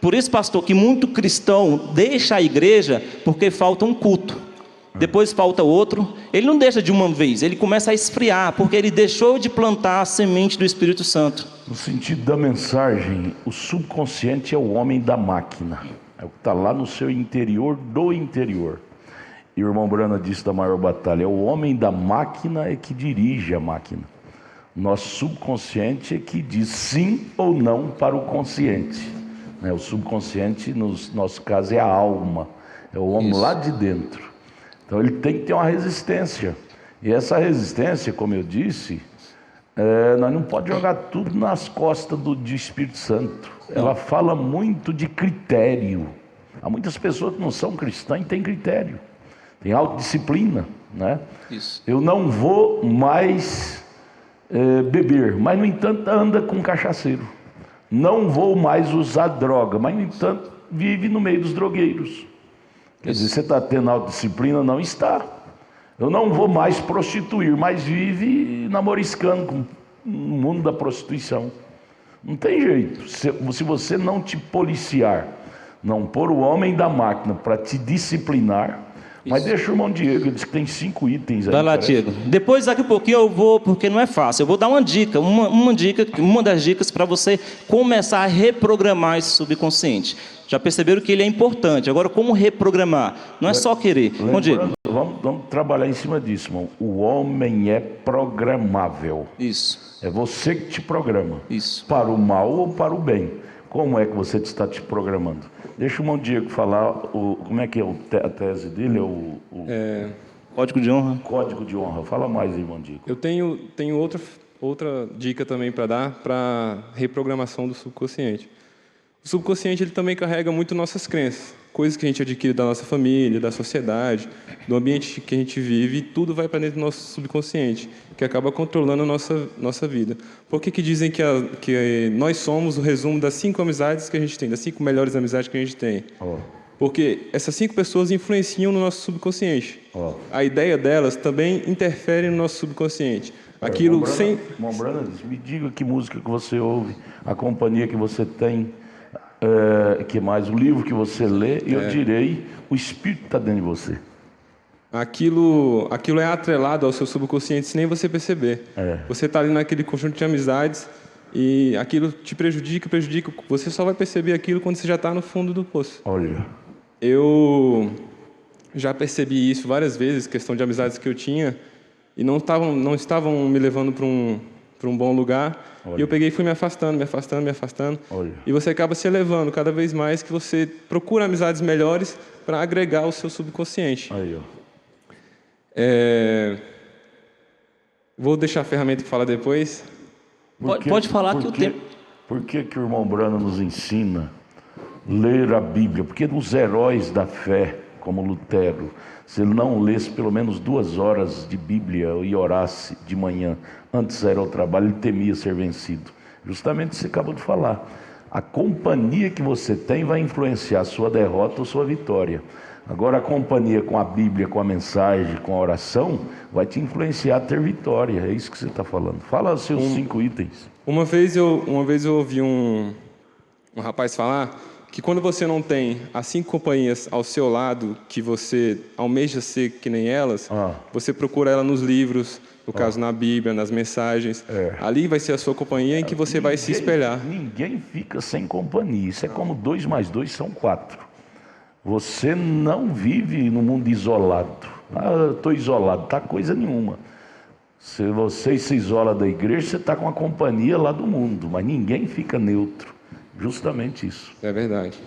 [SPEAKER 1] Por isso, pastor, que muito cristão deixa a igreja porque falta um culto. Depois falta outro, ele não deixa de uma vez, ele começa a esfriar, porque ele deixou de plantar a semente do Espírito Santo.
[SPEAKER 3] No sentido da mensagem, o subconsciente é o homem da máquina, é o que está lá no seu interior do interior. E o irmão Brana disse da maior batalha, é o homem da máquina é que dirige a máquina. Nosso subconsciente é que diz sim ou não para o consciente. O subconsciente, no nosso caso, é a alma, é o homem lá de dentro. Então ele tem que ter uma resistência. E essa resistência, como eu disse, nós não podemos jogar tudo nas costas do Espírito Santo. Ela fala muito de critério. Há muitas pessoas que não são cristãs e têm critério. Tem autodisciplina, né?
[SPEAKER 1] Isso.
[SPEAKER 3] Eu não vou mais beber, mas no entanto anda com cachaceiro. Não vou mais usar droga, mas no entanto vive no meio dos drogueiros. Quer dizer, você está tendo autodisciplina? Não está. Eu não vou mais prostituir, mas vive namoriscando no mundo da prostituição. Não tem jeito. Se você não te policiar, não pôr o homem da máquina para te disciplinar. Mas deixa o irmão Diego, ele disse que tem 5 itens aí.
[SPEAKER 1] Vai lá, Diego. Depois, daqui a pouquinho, eu vou, porque não é fácil. Eu vou dar uma dica, uma das dicas para você começar a reprogramar esse subconsciente. Já perceberam que ele é importante. Agora, como reprogramar? Não é só querer. Bom, Diego.
[SPEAKER 3] Vamos trabalhar em cima disso, irmão. O homem é programável.
[SPEAKER 1] Isso.
[SPEAKER 3] É você que te programa.
[SPEAKER 1] Isso.
[SPEAKER 3] Para o mal ou para o bem. Como é que você está te programando? Deixa o irmão Diego falar, como é que é a tese dele?
[SPEAKER 1] Código de honra.
[SPEAKER 3] Código de honra. Fala mais, irmão Diego.
[SPEAKER 5] Eu tenho outra dica também para dar para reprogramação do subconsciente. O subconsciente ele também carrega muito nossas crenças, coisas que a gente adquire da nossa família, da sociedade, do ambiente que a gente vive, e tudo vai para dentro do nosso subconsciente, que acaba controlando a nossa vida. Por que dizem que nós somos o resumo das 5 amizades que a gente tem, das 5 melhores amizades que a gente tem? Porque essas 5 pessoas influenciam no nosso subconsciente. A ideia delas também interfere no nosso subconsciente. Aquilo sem...
[SPEAKER 3] Mombrana, me diga que música que você ouve, a companhia que você tem, que mais, o livro que você lê, e eu direi, o Espírito está dentro de você.
[SPEAKER 5] Aquilo é atrelado ao seu subconsciente sem nem você perceber. Você está ali naquele conjunto de amizades e aquilo te prejudica. Você só vai perceber aquilo quando você já está no fundo do poço.
[SPEAKER 3] Olha.
[SPEAKER 5] Eu já percebi isso várias vezes, questão de amizades que eu tinha, e não estavam me levando para um bom lugar. Olha. E eu peguei e fui me afastando. Olha. E você acaba se elevando cada vez mais, que você procura amizades melhores para agregar o seu subconsciente.
[SPEAKER 3] Aí, ó.
[SPEAKER 5] Vou deixar a ferramenta que fala depois.
[SPEAKER 1] Pode falar que o tempo...
[SPEAKER 3] Por que o irmão Brana nos ensina a ler a Bíblia? Porque os heróis da fé, como Lutero, se ele não lesse pelo menos 2 horas de Bíblia e orasse de manhã, antes era o trabalho, ele temia ser vencido. Justamente você acabou de falar. A companhia que você tem vai influenciar a sua derrota ou sua vitória. Agora, a companhia com a Bíblia, com a mensagem, com a oração, vai te influenciar a ter vitória. É isso que você está falando. Fala os seus 5 itens.
[SPEAKER 5] Uma vez eu ouvi um rapaz falar que quando você não tem as 5 companhias ao seu lado, que você almeja ser que nem elas, você procura ela nos livros, no caso na Bíblia, nas mensagens. Ali vai ser a sua companhia em que você vai se espelhar.
[SPEAKER 3] Ninguém fica sem companhia. Isso é como 2 mais 2 são 4. Você não vive no mundo isolado. Eu estou isolado, está coisa nenhuma. Se você se isola da igreja, você está com a companhia lá do mundo, mas ninguém fica neutro. Justamente isso.
[SPEAKER 5] É verdade.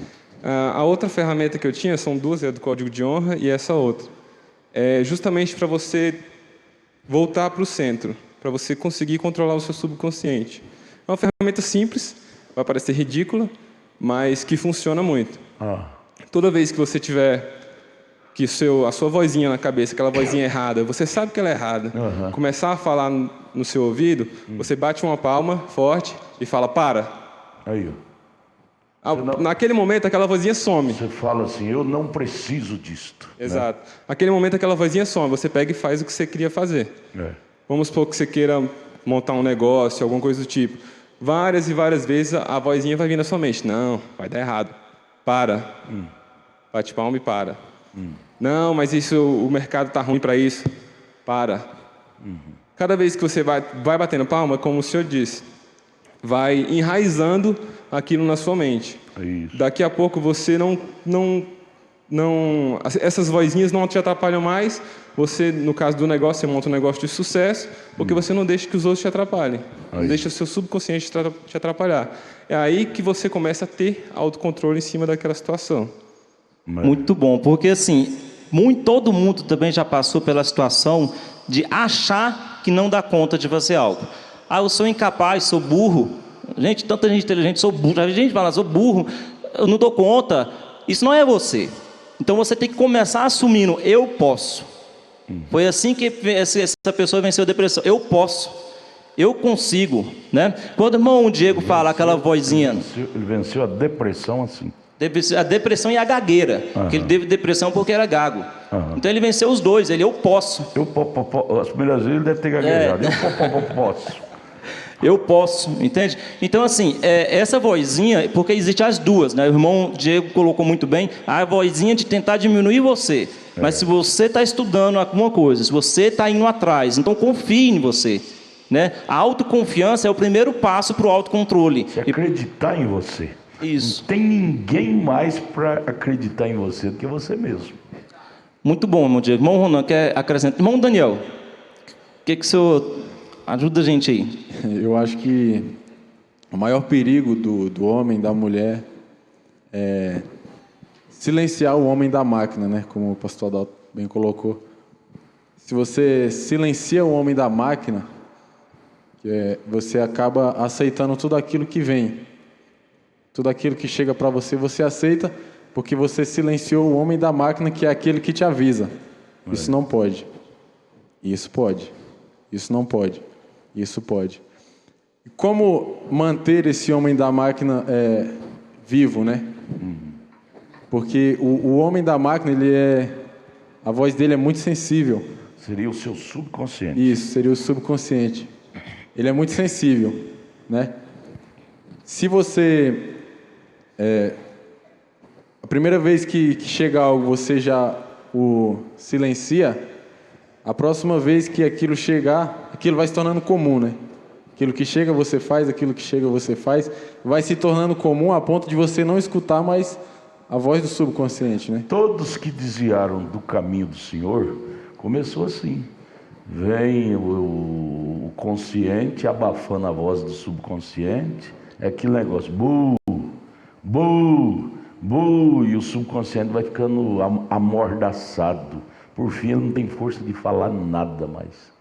[SPEAKER 5] A outra ferramenta que eu tinha, são 2, é do Código de Honra e essa outra. É justamente para você voltar para o centro, para você conseguir controlar o seu subconsciente. É uma ferramenta simples, vai parecer ridícula, mas que funciona muito. Toda vez que você tiver que a sua vozinha na cabeça, aquela vozinha errada, você sabe que ela é errada, começar a falar no seu ouvido, você bate uma palma forte e fala, para.
[SPEAKER 3] Aí, ó.
[SPEAKER 5] Naquele momento, aquela vozinha some.
[SPEAKER 3] Você fala assim, eu não preciso disto.
[SPEAKER 5] Exato. Né? Naquele momento, aquela vozinha some. Você pega e faz o que você queria fazer. Vamos supor que você queira montar um negócio, alguma coisa do tipo. Várias e várias vezes, a vozinha vai vir na sua mente. Não, vai dar errado. Para. Bate palma e para. Não, mas o mercado está ruim para isso. Para. Cada vez que você vai batendo palma, como o senhor disse, vai enraizando aquilo na sua mente.
[SPEAKER 3] Isso.
[SPEAKER 5] Daqui a pouco você essas vozinhas não te atrapalham mais. Você, no caso do negócio, você monta um negócio de sucesso, porque você não deixa que os outros te atrapalhem. Não deixa o seu subconsciente te atrapalhar. É aí que você começa a ter autocontrole em cima daquela situação.
[SPEAKER 1] Muito bom, porque assim, todo mundo também já passou pela situação de achar que não dá conta de fazer algo. Eu sou incapaz, sou burro. Gente, tanta gente inteligente, sou burro. A gente fala, sou burro, eu não dou conta. Isso não é você. Então você tem que começar assumindo, eu posso. Foi assim que essa pessoa venceu a depressão. Eu posso. Eu consigo, né? Quando o irmão Diego fala aquela vozinha...
[SPEAKER 3] Ele venceu a depressão assim.
[SPEAKER 1] A depressão e a gagueira. Porque ele teve depressão porque era gago. Então ele venceu os dois. Ele, eu posso.
[SPEAKER 3] As primeiras vezes ele deve ter gaguejado. Eu posso.
[SPEAKER 1] Eu posso, entende? Então assim, essa vozinha, porque existem as duas, né? O irmão Diego colocou muito bem, a vozinha de tentar diminuir você. Mas se você está estudando alguma coisa, se você está indo atrás, então confie em você. Né? A autoconfiança é o primeiro passo para o autocontrole.
[SPEAKER 3] É acreditar em você.
[SPEAKER 1] Isso.
[SPEAKER 3] Não tem ninguém mais para acreditar em você do que você mesmo.
[SPEAKER 1] Muito bom, irmão Diego. Irmão Ronan, quer acrescentar? Irmão Daniel, o que o senhor ajuda a gente aí?
[SPEAKER 6] Eu acho que o maior perigo do homem, da mulher, é silenciar o homem da máquina, né? Como o pastor Adalto bem colocou. Se você silencia o homem da máquina, você acaba aceitando tudo aquilo que vem. Tudo aquilo que chega para você, você aceita, porque você silenciou o homem da máquina, que é aquele que te avisa. Isso não pode. Isso pode. Isso não pode. Isso pode. E como manter esse homem da máquina vivo, né? Porque o homem da máquina, a voz dele é muito sensível.
[SPEAKER 3] Seria o seu subconsciente.
[SPEAKER 6] Isso, seria o subconsciente. Ele é muito sensível, né? Se você... a primeira vez que chega algo, você já o silencia, a próxima vez que aquilo chegar, aquilo vai se tornando comum, né? Aquilo que chega, você faz, aquilo que chega, você faz, vai se tornando comum a ponto de você não escutar mais a voz do subconsciente, né?
[SPEAKER 3] Todos que desviaram do caminho do Senhor, começou assim. Vem o consciente abafando a voz do subconsciente, é aquele negócio, bu, bu, bu, e o subconsciente vai ficando amordaçado. Por fim, ele não tem força de falar nada mais.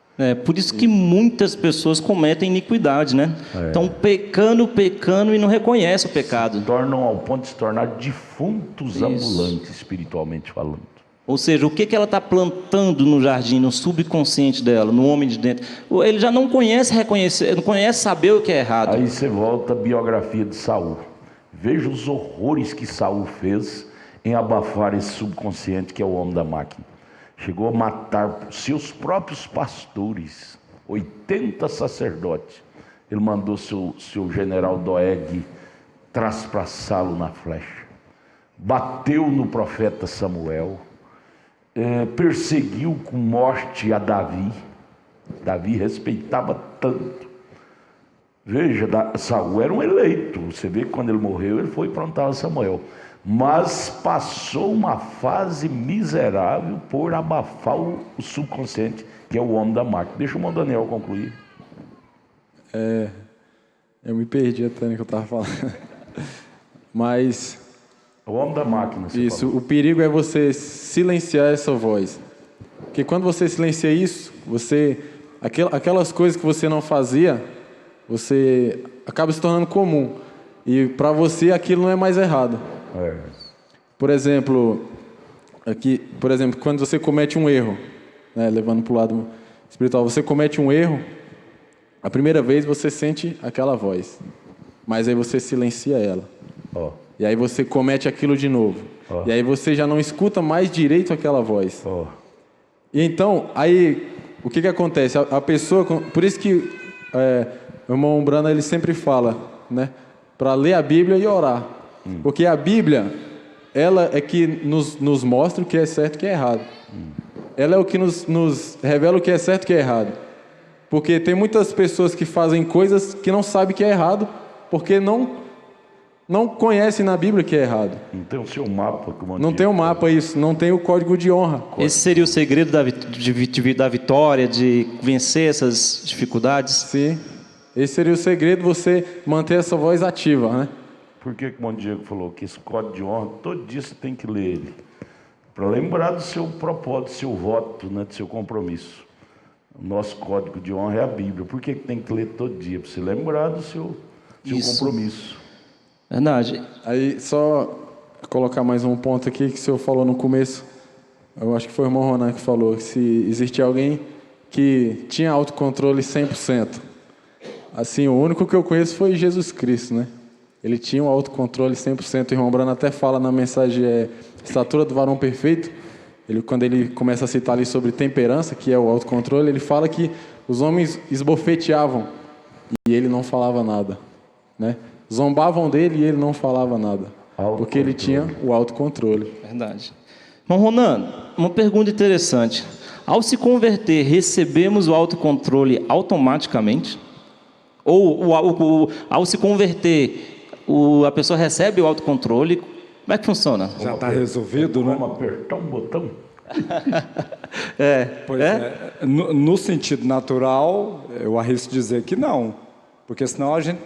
[SPEAKER 1] Por isso que muitas pessoas cometem iniquidade, né? Estão pecando e não reconhecem o pecado.
[SPEAKER 3] Tornam ao ponto de se tornar defuntos ambulantes, espiritualmente falando.
[SPEAKER 1] Ou seja, o que ela está plantando no jardim, no subconsciente dela, no homem de dentro? Ele já não conhece reconhecer, não conhece saber o que é errado.
[SPEAKER 3] Aí você volta à biografia de Saul. Veja os horrores que Saul fez em abafar esse subconsciente que é o homem da máquina. Chegou a matar seus próprios pastores, 80 sacerdotes. Ele mandou seu general Doeg traspassá-lo na flecha. Bateu no profeta Samuel. Perseguiu com morte a Davi. Davi respeitava tanto. Veja, Saul era um eleito. Você vê que quando ele morreu, ele foi plantar Samuel. Mas passou uma fase miserável por abafar o subconsciente, que é o homem da máquina. Deixa o irmão Daniel concluir.
[SPEAKER 6] Eu me perdi até no que eu estava falando. Mas...
[SPEAKER 3] o homem da máquina.
[SPEAKER 6] Isso, o perigo é você silenciar essa voz. Porque quando você silencia isso, aquelas coisas que você não fazia, você acaba se tornando comum. E para você aquilo não é mais errado. Por exemplo, quando você comete um erro, né, levando para o lado espiritual, você comete um erro, a primeira vez você sente aquela voz, mas aí você silencia ela. E aí você comete aquilo de novo. E aí você já não escuta mais direito aquela voz. E então, aí, o que acontece? A pessoa, por isso que o irmão Brana, ele sempre fala, né, para ler a Bíblia e orar. Porque a Bíblia, ela é que nos mostra o que é certo e o que é errado. Ela é o que nos revela o que é certo e o que é errado. Porque tem muitas pessoas que fazem coisas que não sabem que é errado, porque não conhecem na Bíblia que é errado.
[SPEAKER 3] Não tem o seu mapa.
[SPEAKER 6] Não tem o mapa, isso. Não tem o código de honra.
[SPEAKER 1] Esse seria o segredo da vitória, de vencer essas dificuldades?
[SPEAKER 6] Sim. Esse seria o segredo, você manter essa voz ativa, né?
[SPEAKER 3] Por que o irmão Diego falou que esse código de honra, todo dia você tem que ler ele? Para lembrar do seu propósito, do seu voto, né, do seu compromisso. O nosso código de honra é a Bíblia. Por que tem que ler todo dia? Para você lembrar do seu compromisso.
[SPEAKER 1] Verdade.
[SPEAKER 6] Aí, só colocar mais um ponto aqui que o senhor falou no começo. Eu acho que foi o irmão Ronan que falou que se existia alguém que tinha autocontrole 100%. Assim, o único que eu conheço foi Jesus Cristo, né? Ele tinha um autocontrole 100%. O irmão Brano até fala na mensagem Estatura do Varão Perfeito. Quando ele começa a citar ali sobre temperança, que é o autocontrole, ele fala que os homens esbofeteavam e ele não falava nada, né? Zombavam dele e ele não falava nada, porque ele tinha o autocontrole.
[SPEAKER 1] Verdade. Irmão Ronan, uma pergunta interessante. Ao se converter, recebemos o autocontrole automaticamente? Ou ao se converter, a pessoa recebe o autocontrole? Como é que funciona?
[SPEAKER 2] Já está resolvido, né?
[SPEAKER 3] Vamos apertar um botão?
[SPEAKER 2] No sentido natural, eu arrisco dizer que não. Porque senão a gente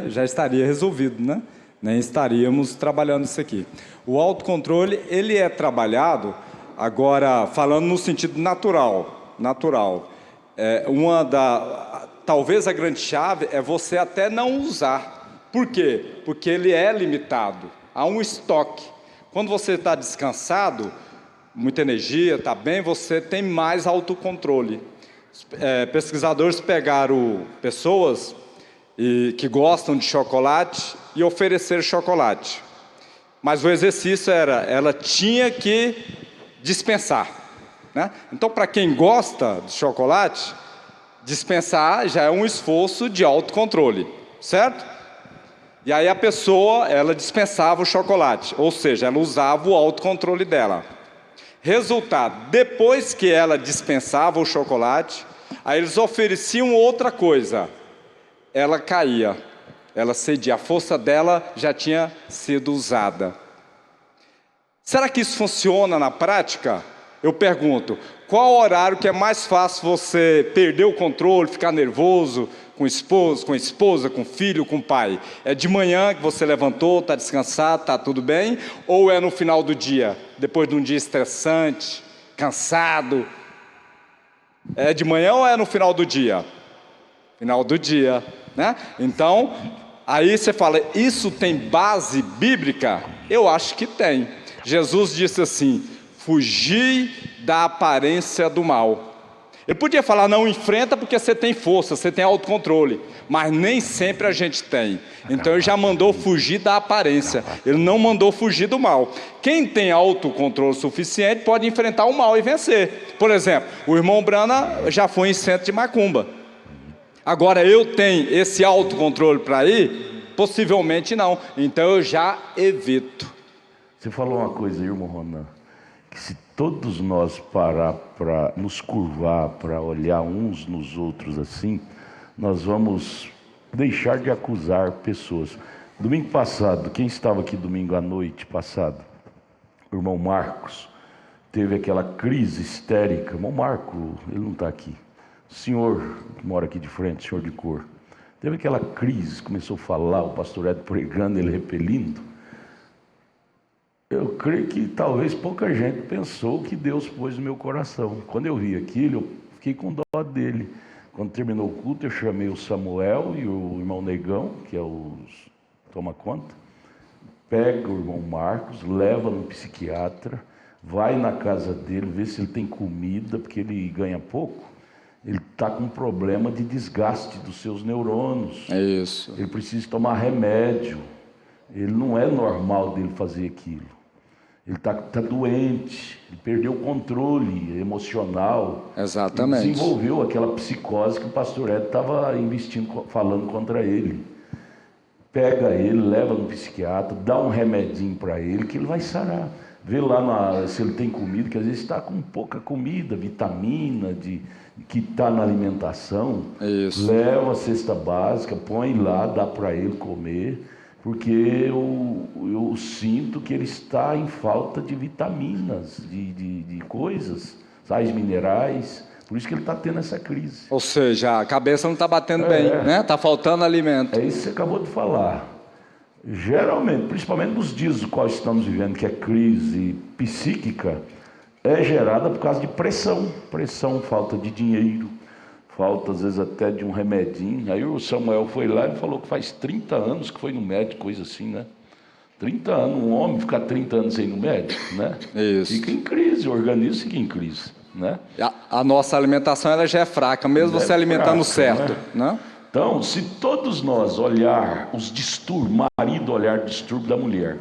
[SPEAKER 2] já estaria resolvido, né? Nem estaríamos trabalhando isso aqui. O autocontrole, ele é trabalhado, agora, falando no sentido natural. Talvez a grande chave é você até não usar. Por quê? Porque ele é limitado. Há um estoque. Quando você está descansado, muita energia, está bem, você tem mais autocontrole. Pesquisadores pegaram pessoas que gostam de chocolate e ofereceram chocolate. Mas o exercício era, ela tinha que dispensar, né? Então, para quem gosta de chocolate, dispensar já é um esforço de autocontrole, certo? E aí a pessoa, ela dispensava o chocolate, ou seja, ela usava o autocontrole dela. Resultado, depois que ela dispensava o chocolate, aí eles ofereciam outra coisa. Ela caía, ela cedia, a força dela já tinha sido usada. Será que isso funciona na prática? Eu pergunto, qual horário que é mais fácil você perder o controle, ficar nervoso com o esposo, com a esposa, com o filho, com o pai? É de manhã que você levantou, está descansado, está tudo bem? Ou é no final do dia, depois de um dia estressante, cansado? É de manhã ou é no final do dia? Final do dia, né? Então, aí você fala, isso tem base bíblica? Eu acho que tem. Jesus disse assim, fugi da aparência do mal. Ele podia falar, não enfrenta porque você tem força, você tem autocontrole, mas nem sempre a gente tem. Então ele já mandou fugir da aparência, ele não mandou fugir do mal. Quem tem autocontrole suficiente pode enfrentar o mal e vencer. Por exemplo, o irmão Brana já foi em centro de macumba. Agora eu tenho esse autocontrole para ir? Possivelmente não, então eu já evito.
[SPEAKER 3] Você falou uma coisa, irmão Ronan, que se todos nós parar para nos curvar, para olhar uns nos outros assim, nós vamos deixar de acusar pessoas. Domingo passado, quem estava aqui domingo à noite passado? O irmão Marcos teve aquela crise histérica. Irmão Marco, ele não está aqui. O senhor que mora aqui de frente, senhor de cor, teve aquela crise, começou a falar, o pastor Ed pregando, ele repelindo. Eu creio que talvez pouca gente pensou que Deus pôs no meu coração. Quando eu vi aquilo, eu fiquei com dó dele. Quando terminou o culto, eu chamei o Samuel e o irmão Negão, que é o toma conta, pega o irmão Marcos, leva no psiquiatra, vai na casa dele, vê se ele tem comida, porque ele ganha pouco. Ele está com um problema de desgaste dos seus neurônios.
[SPEAKER 2] É isso.
[SPEAKER 3] Ele precisa tomar remédio. Ele não é normal dele fazer aquilo. Ele está doente, ele perdeu o controle emocional.
[SPEAKER 2] Exatamente.
[SPEAKER 3] Ele desenvolveu aquela psicose que o pastor Ed estava investindo, falando contra ele. Pega ele, leva no psiquiatra, dá um remedinho para ele, que ele vai sarar. Vê lá se ele tem comida, que às vezes está com pouca comida, vitamina, que está na alimentação.
[SPEAKER 2] Isso.
[SPEAKER 3] Leva a cesta básica, põe lá, dá para ele comer. Porque eu sinto que ele está em falta de vitaminas, de coisas, sais minerais, por isso que ele está tendo essa crise.
[SPEAKER 2] Ou seja, a cabeça não está batendo bem, né? Está faltando alimento.
[SPEAKER 3] É isso que você acabou de falar. Geralmente, principalmente nos dias nos quais estamos vivendo, que é crise psíquica, é gerada por causa de pressão, falta de dinheiro, falta às vezes até de um remedinho. Aí o Samuel foi lá e falou que faz 30 anos que foi no médico, coisa assim, né? 30 anos, um homem ficar 30 anos sem ir no médico, né?
[SPEAKER 2] Isso.
[SPEAKER 3] Fica em crise, o organismo fica em crise, né?
[SPEAKER 2] A nossa alimentação ela já é fraca, mesmo você alimentando certo, né?
[SPEAKER 3] Então, se todos nós olhar os distúrbios, marido olhar o distúrbio da mulher,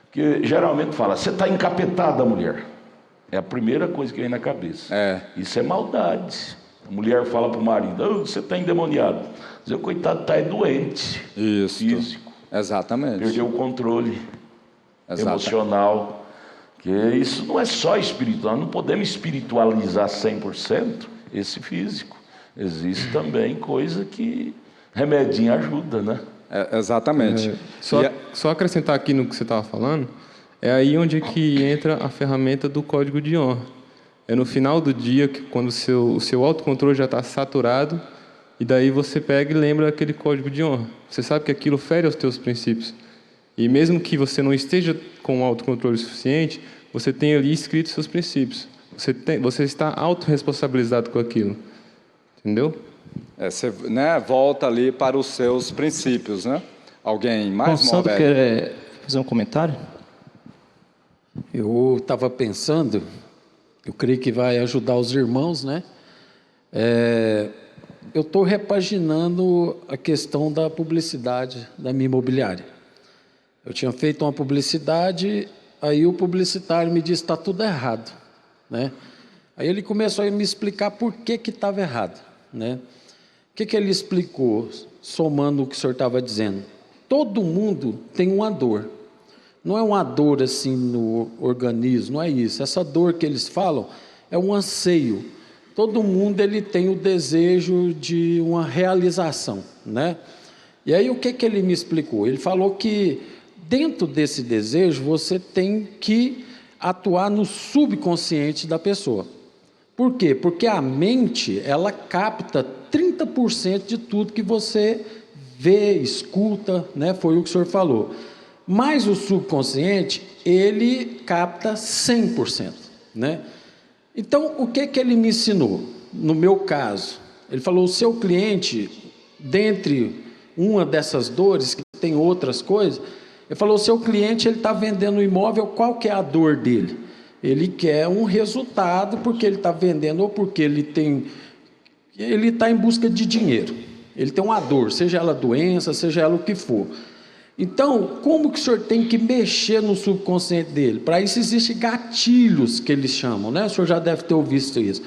[SPEAKER 3] porque geralmente fala, você está encapetada, mulher. É a primeira coisa que vem na cabeça. Isso é maldade. A mulher fala para o marido, você está endemoniado. Mas o coitado está doente.
[SPEAKER 2] Isso.
[SPEAKER 3] Físico.
[SPEAKER 2] Exatamente.
[SPEAKER 3] Perdeu o controle emocional. Que isso não é só espiritual. Não podemos espiritualizar 100% esse físico. Existe também coisa que remedinho ajuda, né?
[SPEAKER 2] Exatamente.
[SPEAKER 5] Só acrescentar aqui no que você estava falando, é aí onde é que entra a ferramenta do código de honra. É no final do dia, quando o seu autocontrole já está saturado, e daí você pega e lembra aquele código de honra. Você sabe que aquilo fere aos teus princípios. E mesmo que você não esteja com autocontrole suficiente, você tem ali escrito seus princípios. Você está autorresponsabilizado com aquilo. Entendeu?
[SPEAKER 2] Você, né, volta ali para os seus princípios, né? Alguém mais?
[SPEAKER 1] Sandro quer fazer um comentário?
[SPEAKER 7] Eu estava pensando, eu creio que vai ajudar os irmãos, né? Eu estou repaginando a questão da publicidade da minha imobiliária. Eu tinha feito uma publicidade, aí o publicitário me disse: está tudo errado, né? Aí ele começou a me explicar por que estava errado, né? O que ele explicou, somando o que o senhor estava dizendo? Todo mundo tem uma dor. Não é uma dor assim no organismo, não é isso. Essa dor que eles falam é um anseio. Todo mundo ele tem o desejo de uma realização, né? E aí o que ele me explicou? Ele falou que dentro desse desejo você tem que atuar no subconsciente da pessoa. Por quê? Porque a mente, ela capta 30% de tudo que você vê, escuta, né? Foi o que o senhor falou. Mas o subconsciente, ele capta 100%, né? Então, o que ele me ensinou? No meu caso, ele falou: o seu cliente, dentre uma dessas dores, que tem outras coisas, ele falou: o seu cliente está vendendo um imóvel, qual que é a dor dele? Ele quer um resultado porque ele está vendendo ou porque ele está em busca de dinheiro. Ele tem uma dor, seja ela doença, seja ela o que for. Então, como que o senhor tem que mexer no subconsciente dele? Para isso existem gatilhos que eles chamam, né? O senhor já deve ter ouvido isso.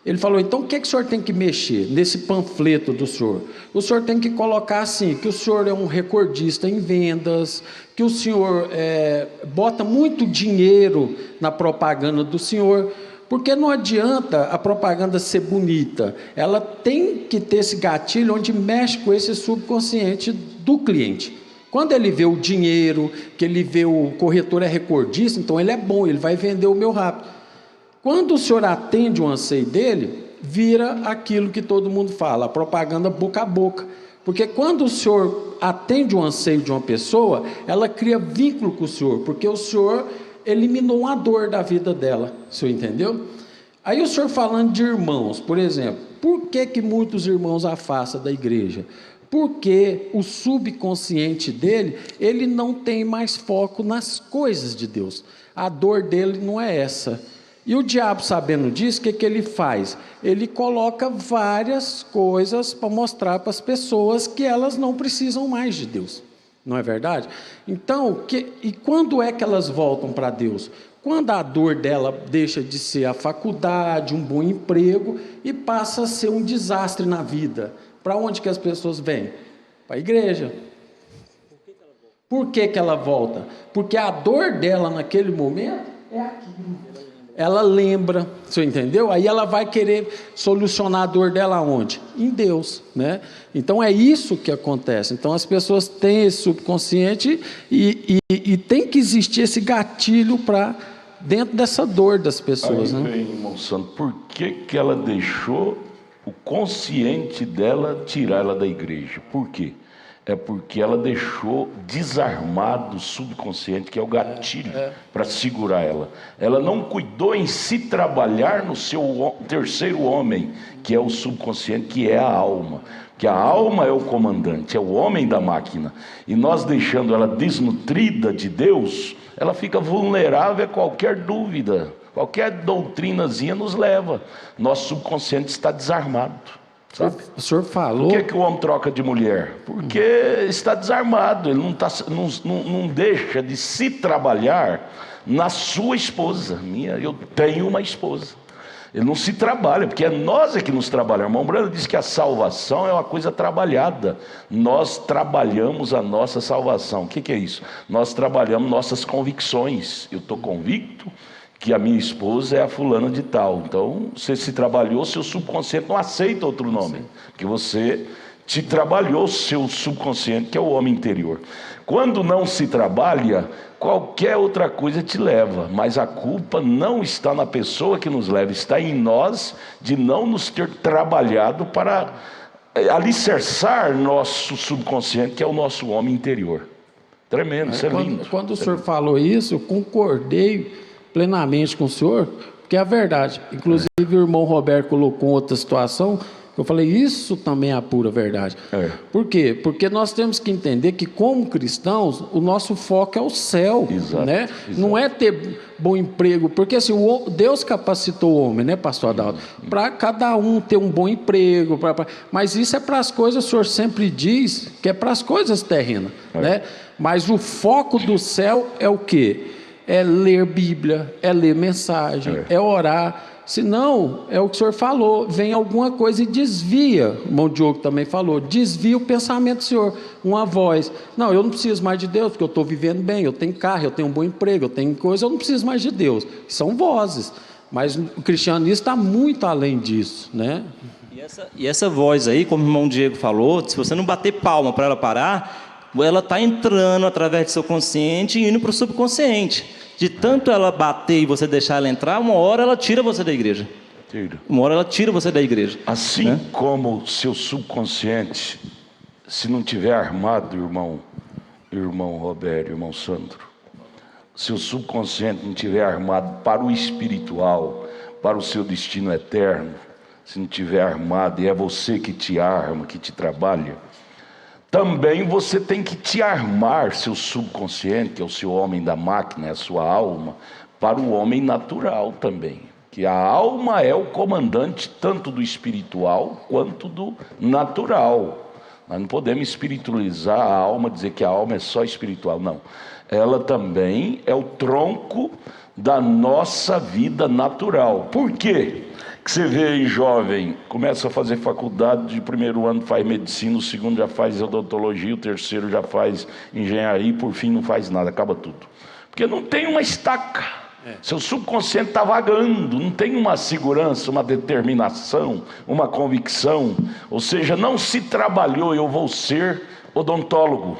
[SPEAKER 7] Ele falou: então o que o senhor tem que mexer nesse panfleto do senhor? O senhor tem que colocar assim, que o senhor é um recordista em vendas, que o senhor bota muito dinheiro na propaganda do senhor, porque não adianta a propaganda ser bonita, ela tem que ter esse gatilho onde mexe com esse subconsciente do cliente. Quando ele vê o dinheiro, que ele vê o corretor é recordista, então ele é bom, ele vai vender o meu rápido. Quando o senhor atende o anseio dele, vira aquilo que todo mundo fala, a propaganda boca a boca. Porque quando o senhor atende o anseio de uma pessoa, ela cria vínculo com o senhor, porque o senhor eliminou uma dor da vida dela, o senhor entendeu? Aí o senhor falando de irmãos, por exemplo, por que muitos irmãos afastam da igreja? Porque o subconsciente dele, ele não tem mais foco nas coisas de Deus. A dor dele não é essa. E o diabo, sabendo disso, o que ele faz? Ele coloca várias coisas para mostrar para as pessoas que elas não precisam mais de Deus. Não é verdade? Então, e quando é que elas voltam para Deus? Quando a dor dela deixa de ser a faculdade, um bom emprego, e passa a ser um desastre na vida. Para onde que as pessoas vêm? Para a igreja. Por que ela volta? Porque a dor dela naquele momento é aquilo. Ela lembra, você entendeu? Aí ela vai querer solucionar a dor dela onde? Em Deus, né? Então é isso que acontece. Então as pessoas têm esse subconsciente e tem que existir esse gatilho para dentro dessa dor das pessoas.
[SPEAKER 3] Aí
[SPEAKER 7] né?
[SPEAKER 3] vem, irmão Santo, por que ela deixou o consciente dela tirar ela da igreja? Por quê? É porque ela deixou desarmado o subconsciente, que é o gatilho para segurar ela. Ela não cuidou em se trabalhar no seu terceiro homem, que é o subconsciente, que é a alma. Que a alma é o comandante, é o homem da máquina. E nós deixando ela desnutrida de Deus, ela fica vulnerável a qualquer dúvida. Qualquer doutrinazinha nos leva. Nosso subconsciente está desarmado. Sabe?
[SPEAKER 7] O senhor falou...
[SPEAKER 3] Por que o homem troca de mulher? Porque está desarmado, ele não deixa de se trabalhar na sua esposa. Eu tenho uma esposa. Ele não se trabalha, porque é nós que nos trabalhamos. O irmão Brando diz que a salvação é uma coisa trabalhada. Nós trabalhamos a nossa salvação. O que é isso? Nós trabalhamos nossas convicções. Eu estou convicto que a minha esposa é a fulana de tal. Então, você se trabalhou, seu subconsciente não aceita outro nome, porque você te trabalhou o seu subconsciente, que é o homem interior. Quando não se trabalha, qualquer outra coisa te leva, mas a culpa não está na pessoa que nos leva, está em nós de não nos ter trabalhado para alicerçar nosso subconsciente, que é o nosso homem interior. Tremendo, isso é lindo.
[SPEAKER 7] Quando o senhor falou isso, eu concordei plenamente com o senhor, porque é a verdade. Inclusive o irmão Roberto colocou outra situação, Eu falei, isso também é a pura verdade. Por quê? Porque nós temos que entender que, como cristãos, o nosso foco é o céu.
[SPEAKER 3] Exato,
[SPEAKER 7] né?
[SPEAKER 3] exato.
[SPEAKER 7] Não é ter bom emprego, porque assim, Deus capacitou o homem, né, pastor Adalto? Para cada um ter um bom emprego. Mas isso é para as coisas, o senhor sempre diz que é para as coisas terrenas. Né? Mas o foco do céu é o quê? É ler Bíblia, é ler mensagem, é orar. Senão, é o que o senhor falou, vem alguma coisa e desvia, o irmão Diogo também falou, desvia o pensamento do senhor, uma voz. Não, eu não preciso mais de Deus, porque eu estou vivendo bem, eu tenho carro, eu tenho um bom emprego, eu tenho coisa, eu não preciso mais de Deus. São vozes, mas o cristianismo está muito além disso, né?
[SPEAKER 1] E essa voz aí, como o irmão Diego falou, se você não bater palma para ela parar, ela está entrando através do seu consciente e indo para o subconsciente. De tanto ela bater e você deixar ela entrar, uma hora ela tira você da igreja. Uma hora ela tira você da igreja.
[SPEAKER 3] Assim como o seu subconsciente, se não tiver armado, irmão Roberto, irmão Sandro, se o subconsciente não tiver armado para o espiritual, para o seu destino eterno, se não tiver armado e é você que te arma, que te trabalha, também você tem que te armar, seu subconsciente, que é o seu homem da máquina, é a sua alma, para o homem natural também. Que a alma é o comandante tanto do espiritual quanto do natural. Nós não podemos espiritualizar a alma, dizer que a alma é só espiritual, não. Ela também é o tronco da nossa vida natural. Por quê? Que você vê aí jovem, começa a fazer faculdade, de primeiro ano faz medicina, o segundo já faz odontologia, o terceiro já faz engenharia e por fim não faz nada, acaba tudo. Porque não tem uma estaca, seu subconsciente está vagando, não tem uma segurança, uma determinação, uma convicção, ou seja, não se trabalhou, eu vou ser odontólogo,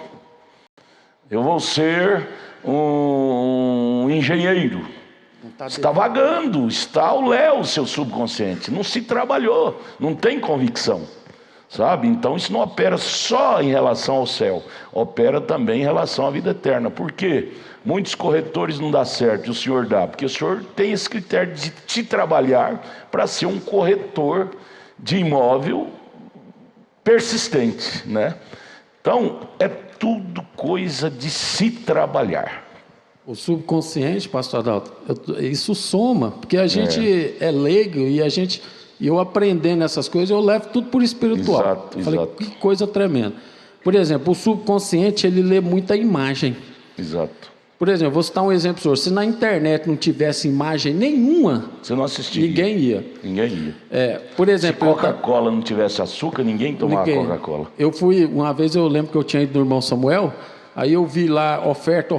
[SPEAKER 3] eu vou ser um engenheiro. Está vagando, está ao léu o seu subconsciente, não se trabalhou, não tem convicção, sabe? Então isso não opera só em relação ao céu, opera também em relação à vida eterna. Por quê? Muitos corretores não dá certo e o senhor dá, porque o senhor tem esse critério de te trabalhar para ser um corretor de imóvel persistente, né? Então é tudo coisa de se trabalhar.
[SPEAKER 7] O subconsciente, pastor Adalto, isso soma, porque a gente é leigo e eu aprendendo essas coisas, eu levo tudo por espiritual.
[SPEAKER 3] Exato,
[SPEAKER 7] eu falei, que coisa tremenda. Por exemplo, o subconsciente, ele lê muita imagem.
[SPEAKER 3] Exato.
[SPEAKER 7] Por exemplo, vou citar um exemplo, senhor. Se na internet não tivesse imagem nenhuma,
[SPEAKER 3] você não assistiria.
[SPEAKER 7] Ninguém ia.
[SPEAKER 3] Ninguém ia.
[SPEAKER 7] Por exemplo,
[SPEAKER 3] se Coca-Cola não tivesse açúcar, ninguém tomava Coca-Cola.
[SPEAKER 7] Uma vez eu lembro que eu tinha ido no irmão Samuel, aí eu vi lá oferta.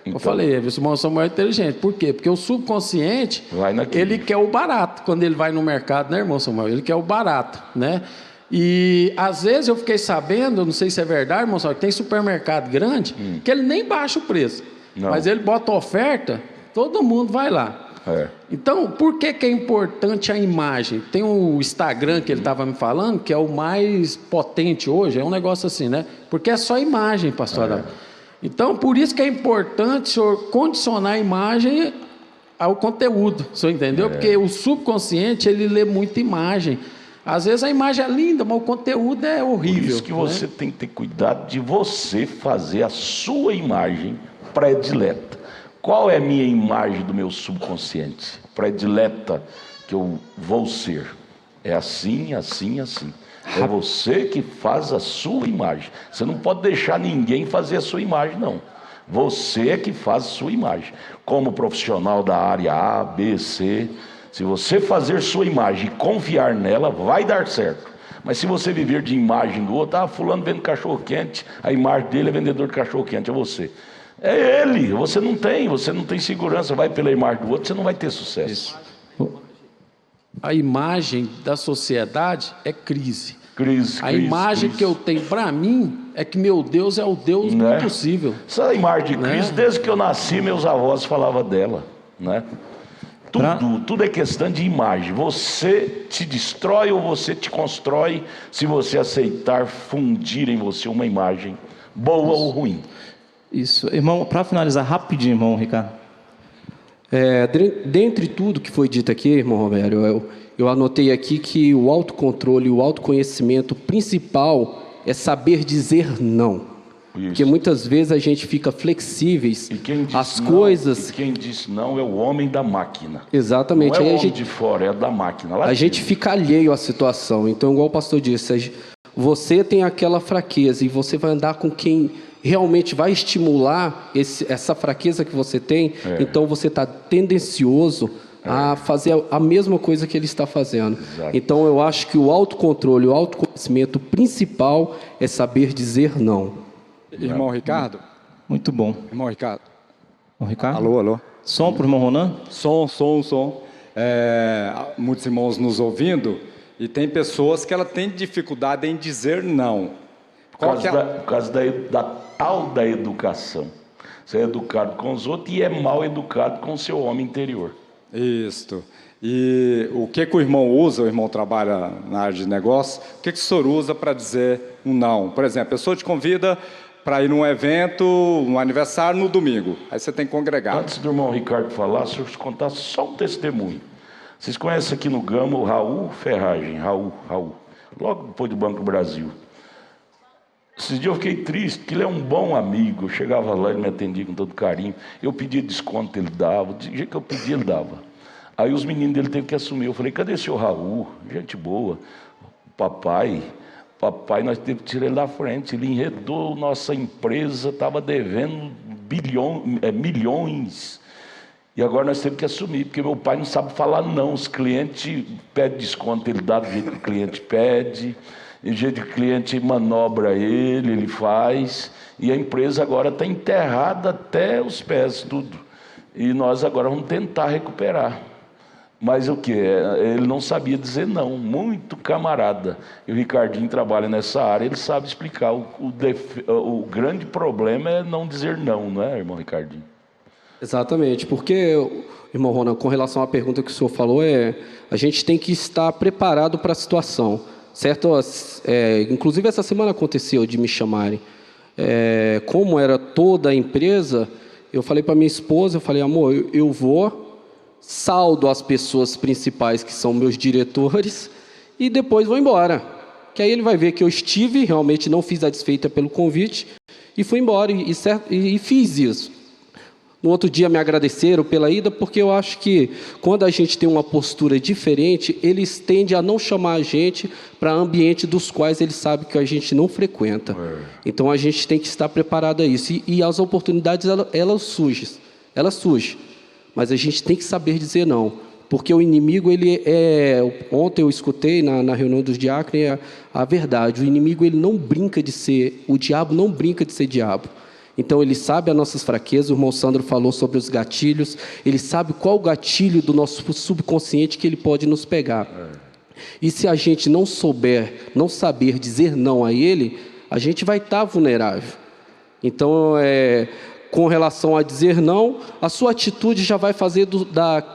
[SPEAKER 7] Então, eu falei, esse irmão Samuel é inteligente. Por quê? Porque o subconsciente, ele quer o barato. Quando ele vai no mercado, né, irmão Samuel? Ele quer o barato, né? E às vezes eu fiquei sabendo, não sei se é verdade, irmão Samuel, que tem supermercado grande, que ele nem baixa o preço. Não. Mas ele bota oferta, todo mundo vai lá. Então, por que é importante a imagem? Tem o Instagram que ele estava me falando, que é o mais potente hoje, é um negócio assim, né? Porque é só imagem, pastor Adalto. Então, por isso que é importante o senhor condicionar a imagem ao conteúdo, o senhor entendeu? Porque o subconsciente, ele lê muita imagem. Às vezes a imagem é linda, mas o conteúdo é horrível.
[SPEAKER 3] Por isso que você tem que ter cuidado de você fazer a sua imagem predileta. Qual é a minha imagem do meu subconsciente? Predileta que eu vou ser. É assim, assim, assim. É você que faz a sua imagem. Você não pode deixar ninguém fazer a sua imagem, não. Você é que faz a sua imagem. Como profissional da área A, B, C, se você fazer sua imagem e confiar nela, vai dar certo. Mas se você viver de imagem do outro, fulano vende cachorro-quente, a imagem dele é vendedor de cachorro-quente, é você. É ele, você não tem segurança, vai pela imagem do outro, você não vai ter sucesso.
[SPEAKER 7] A imagem da sociedade é crise. A imagem que eu tenho para mim é que meu Deus é o Deus do impossível.
[SPEAKER 3] Essa imagem de crise, desde que eu nasci, meus avós falavam dela, né? Tudo é questão de imagem. Você te destrói ou você te constrói se você aceitar fundir em você uma imagem boa ou ruim.
[SPEAKER 1] Isso, irmão, para finalizar rapidinho, irmão Ricardo.
[SPEAKER 8] Dentre tudo que foi dito aqui, irmão Romério, eu anotei aqui que o autocontrole, o autoconhecimento principal é saber dizer não.
[SPEAKER 3] Isso.
[SPEAKER 8] Porque muitas vezes a gente fica flexíveis às coisas.
[SPEAKER 3] E quem diz não é o homem da máquina.
[SPEAKER 8] Exatamente.
[SPEAKER 3] Não é
[SPEAKER 8] aí
[SPEAKER 3] o homem de fora, é da máquina.
[SPEAKER 8] A gente fica alheio à situação. Então, igual o pastor disse, você tem aquela fraqueza e você vai andar com quem realmente vai estimular essa fraqueza que você tem. Então, você está tendencioso a fazer a mesma coisa que ele está fazendo.
[SPEAKER 3] Exato.
[SPEAKER 8] Então, eu acho que o autocontrole, o autoconhecimento principal é saber dizer não.
[SPEAKER 2] Irmão Ricardo?
[SPEAKER 1] Muito bom.
[SPEAKER 2] Irmão Ricardo?
[SPEAKER 1] Irmão Ricardo?
[SPEAKER 2] Alô, alô?
[SPEAKER 1] Som para o irmão Ronan?
[SPEAKER 2] Som. Muitos irmãos nos ouvindo, e tem pessoas que ela tem dificuldade em dizer não.
[SPEAKER 3] Por causa da tal da educação. Você é educado com os outros e é mal educado com o seu homem interior.
[SPEAKER 2] Isso. E o que o irmão usa, o irmão trabalha na área de negócio, o que o senhor usa para dizer um não? Por exemplo, a pessoa te convida para ir num evento, um aniversário no domingo. Aí você tem que congregar.
[SPEAKER 3] Antes do irmão Ricardo falar, se eu te contar só um testemunho. Vocês conhecem aqui no Gama o Raul Ferragem, Raul. Logo depois do Banco do Brasil. Esses dias eu fiquei triste, porque ele é um bom amigo. Eu chegava lá, ele me atendia com todo carinho. Eu pedia desconto, ele dava. Do jeito que eu pedia, ele dava. Aí os meninos dele teve que assumir. Eu falei, cadê o senhor Raul? Gente boa. Papai, nós teve que tirar ele da frente. Ele enredou nossa empresa, estava devendo milhões. E agora nós temos que assumir, porque meu pai não sabe falar não. Os clientes pedem desconto, ele dá do jeito que o cliente pede. E do jeito que o cliente manobra ele faz. E a empresa agora está enterrada até os pés, tudo. E nós agora vamos tentar recuperar. Mas o que? Ele não sabia dizer não, muito camarada. E o Ricardinho trabalha nessa área, ele sabe explicar. O grande problema é não dizer não é, irmão Ricardinho?
[SPEAKER 8] Exatamente, porque, irmão Ronan, com relação à pergunta que o senhor falou, a gente tem que estar preparado para a situação, certo? Inclusive essa semana aconteceu de me chamarem. Como era toda a empresa, eu falei para minha esposa, eu falei, amor, eu vou, saldo as pessoas principais que são meus diretores e depois vou embora. Que aí ele vai ver que eu estive, realmente não fiz a desfeita pelo convite e fui embora e fiz isso. No outro dia me agradeceram pela ida, porque eu acho que quando a gente tem uma postura diferente, eles tendem a não chamar a gente para ambiente dos quais eles sabem que a gente não frequenta. Então a gente tem que estar preparado a isso. E as oportunidades, elas surgem. Mas a gente tem que saber dizer não. Porque o inimigo, ontem eu escutei na reunião dos diáconos, a verdade. O inimigo, ele não brinca de ser, o diabo não brinca de ser diabo. Então, ele sabe as nossas fraquezas, o irmão Sandro falou sobre os gatilhos, ele sabe qual o gatilho do nosso subconsciente que ele pode nos pegar. E se a gente não saber dizer não a ele, a gente vai estar vulnerável. Então, com relação a dizer não, a sua atitude já vai fazer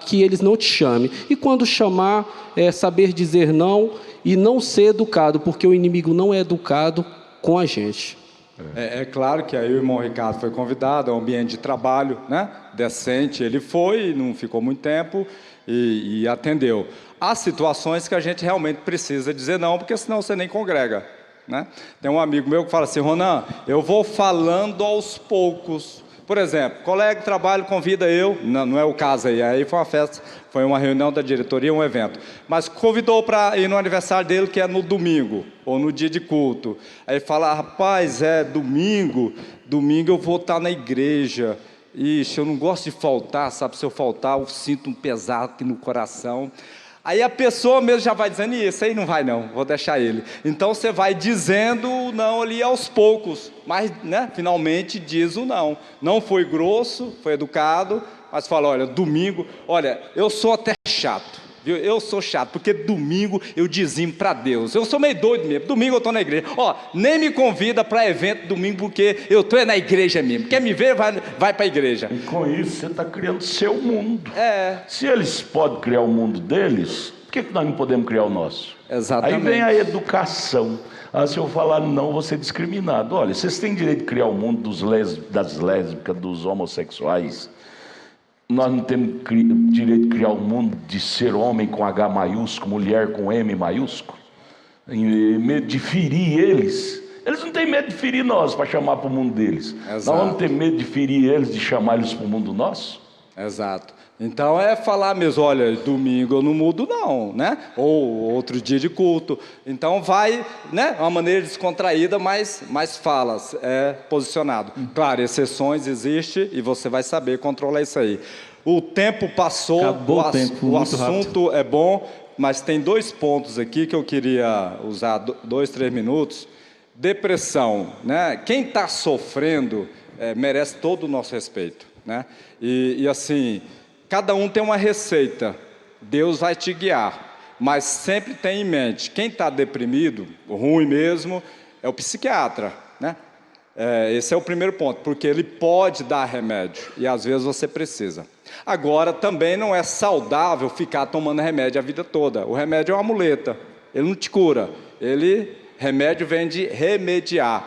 [SPEAKER 8] que eles não te chamem. E quando chamar, saber dizer não e não ser educado, porque o inimigo não é educado com a gente.
[SPEAKER 2] É claro que aí o irmão Ricardo foi convidado, é um ambiente de trabalho, né, decente, ele foi, não ficou muito tempo e atendeu. Há situações que a gente realmente precisa dizer não, porque senão você nem congrega, né? Tem um amigo meu que fala assim, Ronan, eu vou falando aos poucos. Por exemplo, colega de trabalho convida eu, não é o caso aí foi uma festa, foi uma reunião da diretoria, um evento, mas convidou para ir no aniversário dele, que é no domingo, ou no dia de culto. Aí fala, rapaz, domingo eu vou estar na igreja, ixi, eu não gosto de faltar, sabe, se eu faltar eu sinto um pesado aqui no coração. Aí a pessoa mesmo já vai dizendo, isso aí não vai não, vou deixar ele. Então você vai dizendo o não ali aos poucos, mas né, finalmente diz o não. Não foi grosso, foi educado, mas fala, olha, domingo, olha, eu sou até chato, viu? Eu sou chato, porque domingo eu dizimo para Deus. Eu sou meio doido mesmo, domingo eu estou na igreja. Nem me convida para evento domingo, porque eu estou na igreja mesmo. Quer me ver, vai para a igreja.
[SPEAKER 3] E com isso você está criando seu mundo.
[SPEAKER 2] É.
[SPEAKER 3] Se eles podem criar o mundo deles, por que nós não podemos criar o nosso?
[SPEAKER 2] Exatamente.
[SPEAKER 3] Aí vem a educação. Se eu falar não, vou ser discriminado. Olha, vocês têm direito de criar o mundo das lésbicas, dos homossexuais. Nós não temos direito de criar um mundo de ser homem com H maiúsculo, mulher com M maiúsculo, e medo de ferir eles. Eles não têm medo de ferir nós para chamar para o mundo deles.
[SPEAKER 2] Exato.
[SPEAKER 3] Nós vamos ter medo de ferir eles, de chamar eles para o mundo nosso?
[SPEAKER 2] Exato. Então é falar mesmo, olha, domingo eu não mudo não, né? Ou outro dia de culto. Então vai, né? Uma maneira descontraída, mas falas, é posicionado. Claro, exceções existem e você vai saber controlar isso aí. O tempo passou,
[SPEAKER 1] Acabou o tempo,
[SPEAKER 2] o
[SPEAKER 1] muito
[SPEAKER 2] assunto
[SPEAKER 1] rápido.
[SPEAKER 2] é bom, mas tem 2 pontos aqui que eu queria usar 2, 3 minutos. Depressão, né? Quem está sofrendo merece todo o nosso respeito, né? E assim, cada um tem uma receita, Deus vai te guiar, mas sempre tem em mente, quem está deprimido, ruim mesmo, é o psiquiatra, né? Esse é o primeiro ponto, porque ele pode dar remédio, e às vezes você precisa. Agora, também não é saudável ficar tomando remédio a vida toda, o remédio é uma muleta, ele não te cura, remédio vem de remediar,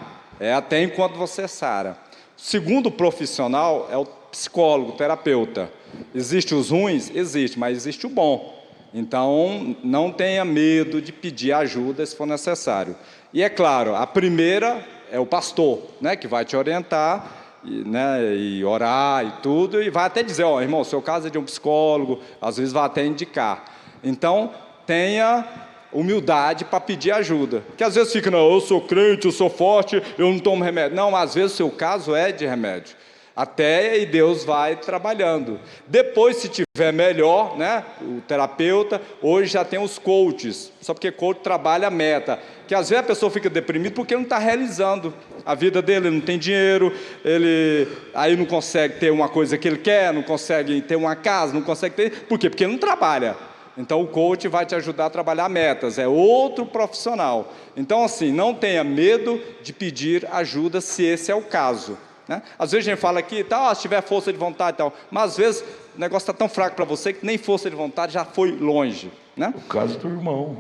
[SPEAKER 2] até enquanto você sara. O segundo profissional é o psicólogo, terapeuta. Existem os ruins? Existe, mas existe o bom. Então, não tenha medo de pedir ajuda se for necessário. E é claro, a primeira é o pastor, né, que vai te orientar, e orar e tudo, e vai até dizer, ó, irmão, seu caso é de um psicólogo, às vezes vai até indicar. Então, tenha humildade para pedir ajuda. Porque às vezes fica, não, eu sou crente, eu sou forte, eu não tomo remédio. Não, às vezes o seu caso é de remédio. Até aí Deus vai trabalhando. Depois, se tiver melhor, né, o terapeuta, hoje já tem os coaches, só porque coach trabalha a meta, que às vezes a pessoa fica deprimida porque não está realizando a vida dele, ele não tem dinheiro, ele aí não consegue ter uma coisa que ele quer, não consegue ter uma casa, não consegue ter, por quê? Porque ele não trabalha. Então o coach vai te ajudar a trabalhar metas, é outro profissional. Então assim, não tenha medo de pedir ajuda se esse é o caso, né? Às vezes a gente fala aqui, se tiver força de vontade e tal, mas às vezes o negócio está tão fraco para você que nem força de vontade já foi longe, né?
[SPEAKER 3] O caso do irmão,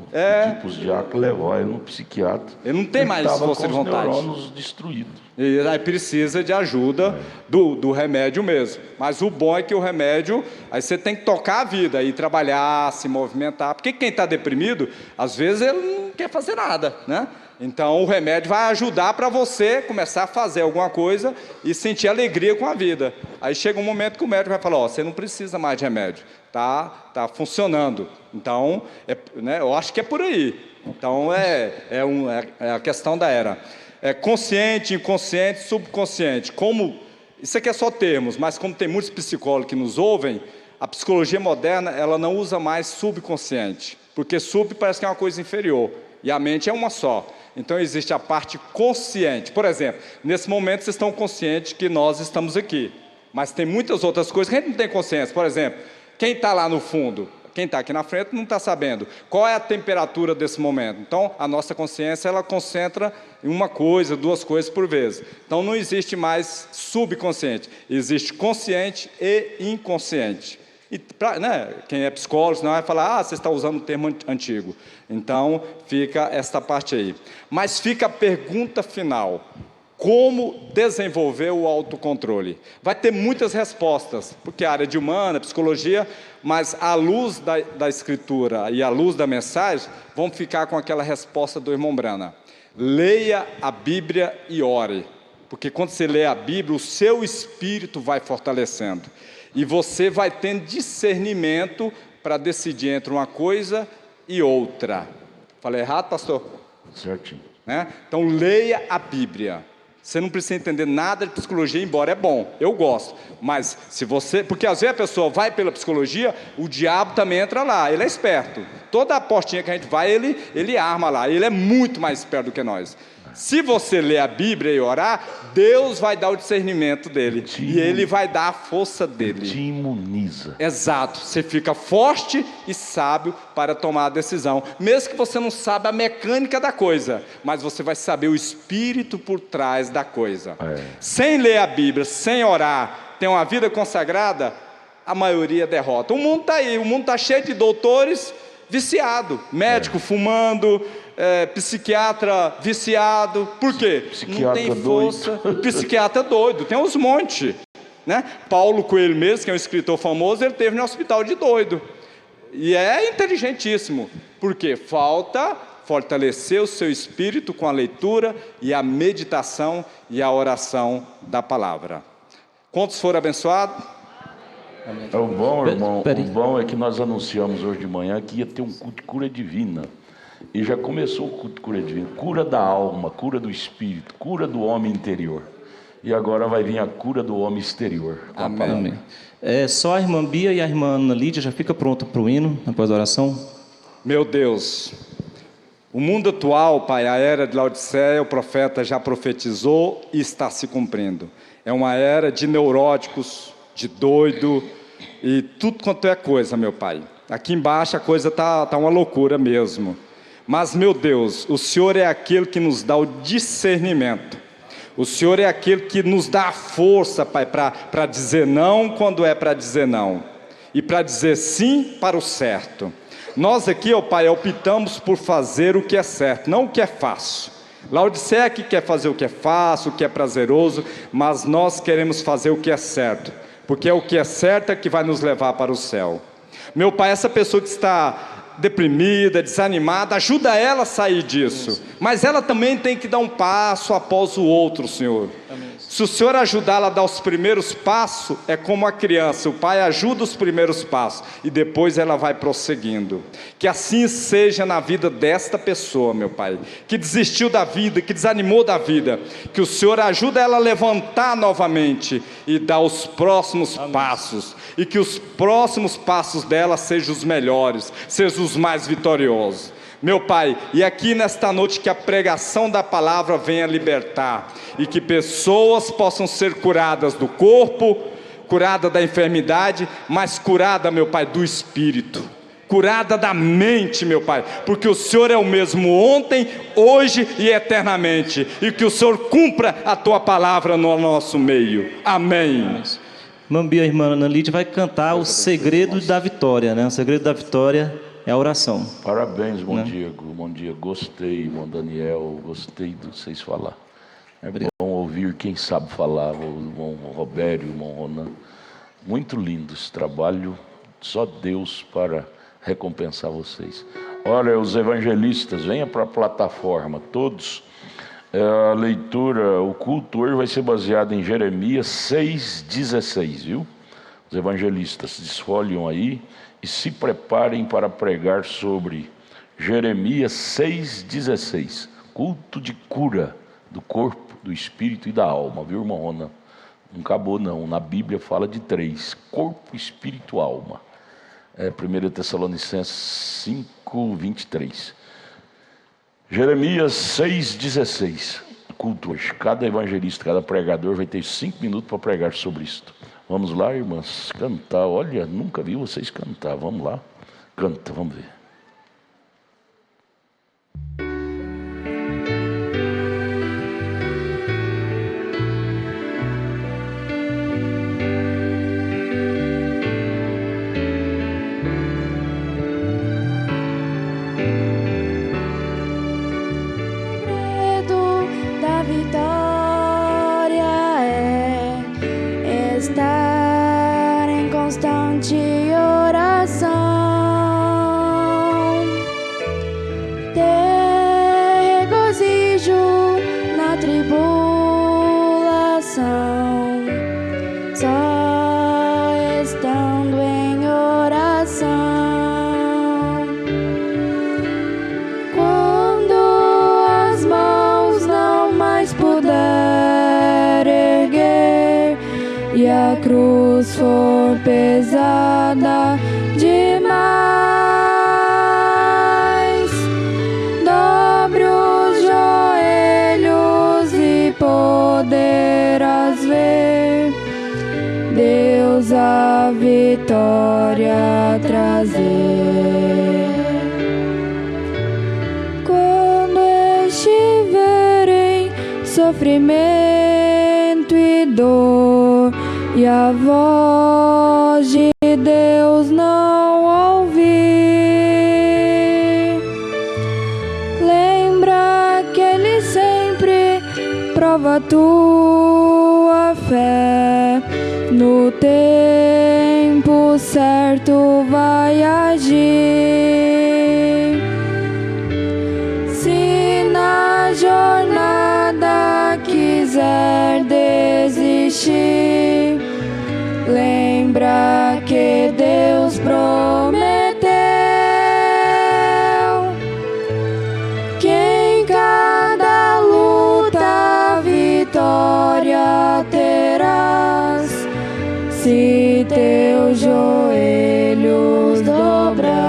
[SPEAKER 3] os diáconos levaram ele no psiquiatra.
[SPEAKER 2] Ele não tem mais força de vontade.
[SPEAKER 3] Os neurônios destruídos.
[SPEAKER 2] E aí precisa de ajuda do remédio mesmo. Mas o bom é que o remédio, aí você tem que tocar a vida, ir trabalhar, se movimentar. Porque quem está deprimido, às vezes ele não quer fazer nada, né? Então o remédio vai ajudar para você começar a fazer alguma coisa e sentir alegria com a vida. Aí chega um momento que o médico vai falar, ó, você não precisa mais de remédio, tá funcionando. Então, né, eu acho que é por aí. Então é a questão da era. Consciente, inconsciente, subconsciente. Isso aqui é só termos, mas como tem muitos psicólogos que nos ouvem, a psicologia moderna ela não usa mais subconsciente, porque sub parece que é uma coisa inferior, e a mente é uma só. Então existe a parte consciente. Por exemplo, nesse momento vocês estão conscientes que nós estamos aqui, mas tem muitas outras coisas que a gente não tem consciência. Por exemplo, quem está lá no fundo, quem está aqui na frente não está sabendo qual é a temperatura desse momento. Então, a nossa consciência, ela concentra em uma coisa, 2 coisas por vez. Então, não existe mais subconsciente. Existe consciente e inconsciente. E, quem é psicólogo, senão vai falar, você está usando um termo antigo. Então, fica esta parte aí. Mas fica a pergunta final. Como desenvolver o autocontrole? Vai ter muitas respostas, porque a área de humana, psicologia, mas à luz da escritura e à luz da mensagem, vão ficar com aquela resposta do irmão Brana. Leia a Bíblia e ore, porque quando você lê a Bíblia, o seu espírito vai fortalecendo, e você vai tendo discernimento para decidir entre uma coisa e outra. Falei errado, pastor?
[SPEAKER 3] Certinho.
[SPEAKER 2] Então, leia a Bíblia. Você não precisa entender nada de psicologia, embora é bom, eu gosto. Mas se você... Porque às vezes a pessoa vai pela psicologia, o diabo também entra lá, ele é esperto. Toda a portinha que a gente vai, ele arma lá, ele é muito mais esperto do que nós. Se você ler a Bíblia e orar, Deus vai dar o discernimento dele. E ele vai dar a força dele.
[SPEAKER 3] Te imuniza.
[SPEAKER 2] Exato. Você fica forte e sábio para tomar a decisão. Mesmo que você não saiba a mecânica da coisa, mas você vai saber o espírito por trás da coisa. Sem ler a Bíblia, sem orar, ter uma vida consagrada, a maioria derrota. O mundo está aí, o mundo está cheio de doutores viciados. Médico fumando... psiquiatra viciado. Por quê?
[SPEAKER 3] Psiquiatra
[SPEAKER 2] não tem força.
[SPEAKER 3] doido.
[SPEAKER 2] Psiquiatra doido, tem uns monte. né? Paulo Coelho mesmo, que é um escritor famoso, ele teve no hospital de doido. E é inteligentíssimo, porque falta fortalecer o seu espírito com a leitura e a meditação e a oração da palavra. Quantos foram abençoados?
[SPEAKER 3] É o bom, irmão, o bom é que nós anunciamos hoje de manhã que ia ter um culto de cura divina. E já começou o culto de cura divina. Cura da alma, cura do espírito, cura do homem interior. E agora vai vir a cura do homem exterior.
[SPEAKER 1] Amém. Só a irmã Bia e a irmã Ana Lídia já fica pronta para o hino, após a oração.
[SPEAKER 2] Meu Deus, o mundo atual, Pai, a era de Laodiceia, o profeta já profetizou e está se cumprindo. É uma era de neuróticos, de doido e tudo quanto é coisa, meu Pai. Aqui embaixo a coisa tá uma loucura mesmo. Mas, meu Deus, o Senhor é aquele que nos dá o discernimento. O Senhor é aquele que nos dá a força, Pai, para dizer não quando é para dizer não. E para dizer sim para o certo. Nós aqui, ó Pai, optamos por fazer o que é certo, não o que é fácil. Laodiceia que quer fazer o que é fácil, o que é prazeroso, mas nós queremos fazer o que é certo. Porque é o que é certo é que vai nos levar para o céu. Meu Pai, essa pessoa que está deprimida, desanimada, ajuda ela a sair disso. Mas ela também tem que dar um passo após o outro, Senhor. Se o Senhor ajudar ela a dar os primeiros passos, é como a criança, o pai ajuda os primeiros passos e depois ela vai prosseguindo. Que assim seja na vida desta pessoa, meu Pai, que desistiu da vida, que desanimou da vida, que o Senhor ajude ela a levantar novamente e dar os próximos passos, e que os próximos passos dela sejam os melhores, sejam os mais vitoriosos. Meu Pai, e aqui nesta noite que a pregação da palavra venha libertar, e que pessoas possam ser curadas do corpo, curada da enfermidade, mas curada, meu Pai, do espírito, curada da mente, meu Pai, porque o Senhor é o mesmo ontem, hoje e eternamente, e que o Senhor cumpra a Tua palavra no nosso meio. Amém.
[SPEAKER 1] Irmã Bia e a irmã Ana Lídia vai cantar o segredo da vitória, né? O segredo da vitória é a oração.
[SPEAKER 3] Parabéns, irmão Diego. Bom dia, gostei, irmão Daniel, gostei de vocês falar. É bom ouvir quem sabe falar, o irmão Robério, o irmão Ronan. Muito lindo esse trabalho, só Deus para recompensar vocês. Olha, os evangelistas, venham para a plataforma, todos. A leitura, o culto hoje vai ser baseado em Jeremias 6,16, viu? Os evangelistas, desfolhem aí e se preparem para pregar sobre Jeremias 6,16. Culto de cura do corpo, do espírito e da alma, viu, irmão Rona? Não acabou não, na Bíblia fala de 3, corpo, espírito e alma. 1 Tessalonicenses 5:23. Jeremias 6,16. Culto hoje, cada evangelista, cada pregador vai ter 5 minutos para pregar sobre isto. Vamos lá, irmãs, cantar. Olha, nunca vi vocês cantar. Vamos lá, canta, vamos ver.
[SPEAKER 9] Estar em constante oração, ter regozijo na tribulação, só estando em oração. Quando as mãos não mais puder erguer e a cruz for pesada demais, dobre os joelhos e poderás ver Deus a vitória trazer. Quando estiverem sofrimento e dor e a voz de Deus não ouvir, lembra que Ele sempre prova tua fé no tempo certo vai agir. Se na jornada quiser desistir, lembra que Deus prometeu que em cada luta vitória terás, se teus joelhos dobrar.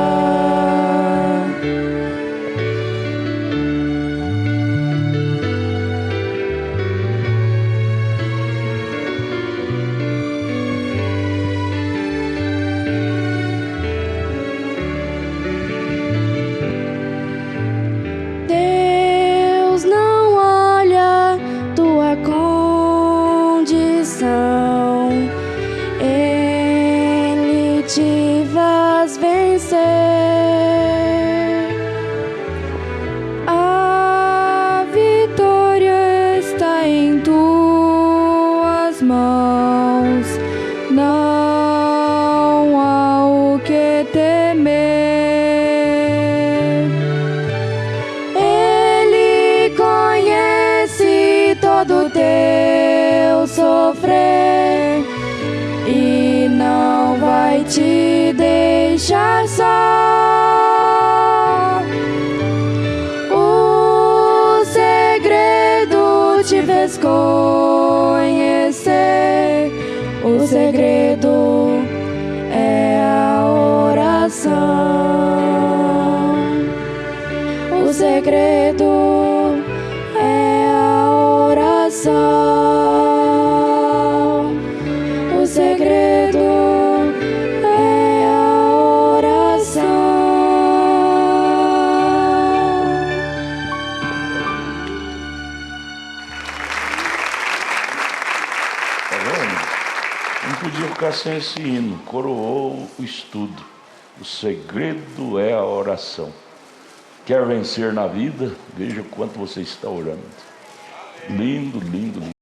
[SPEAKER 9] Deus não olha tua condição, Ele te faz vencer. A vitória está em tuas mãos, não há o que temer. Ele conhece todo teu sofrer e não vai te deixar só. O segredo te fez conhecer, o segredo é a oração. O segredo é a oração. O segredo é a oração.
[SPEAKER 3] Tá vendo? Não podia ficar sem esse hino. Coroou o estudo. O segredo é a oração. Quer vencer na vida? Veja quanto você está orando. Lindo, lindo, lindo.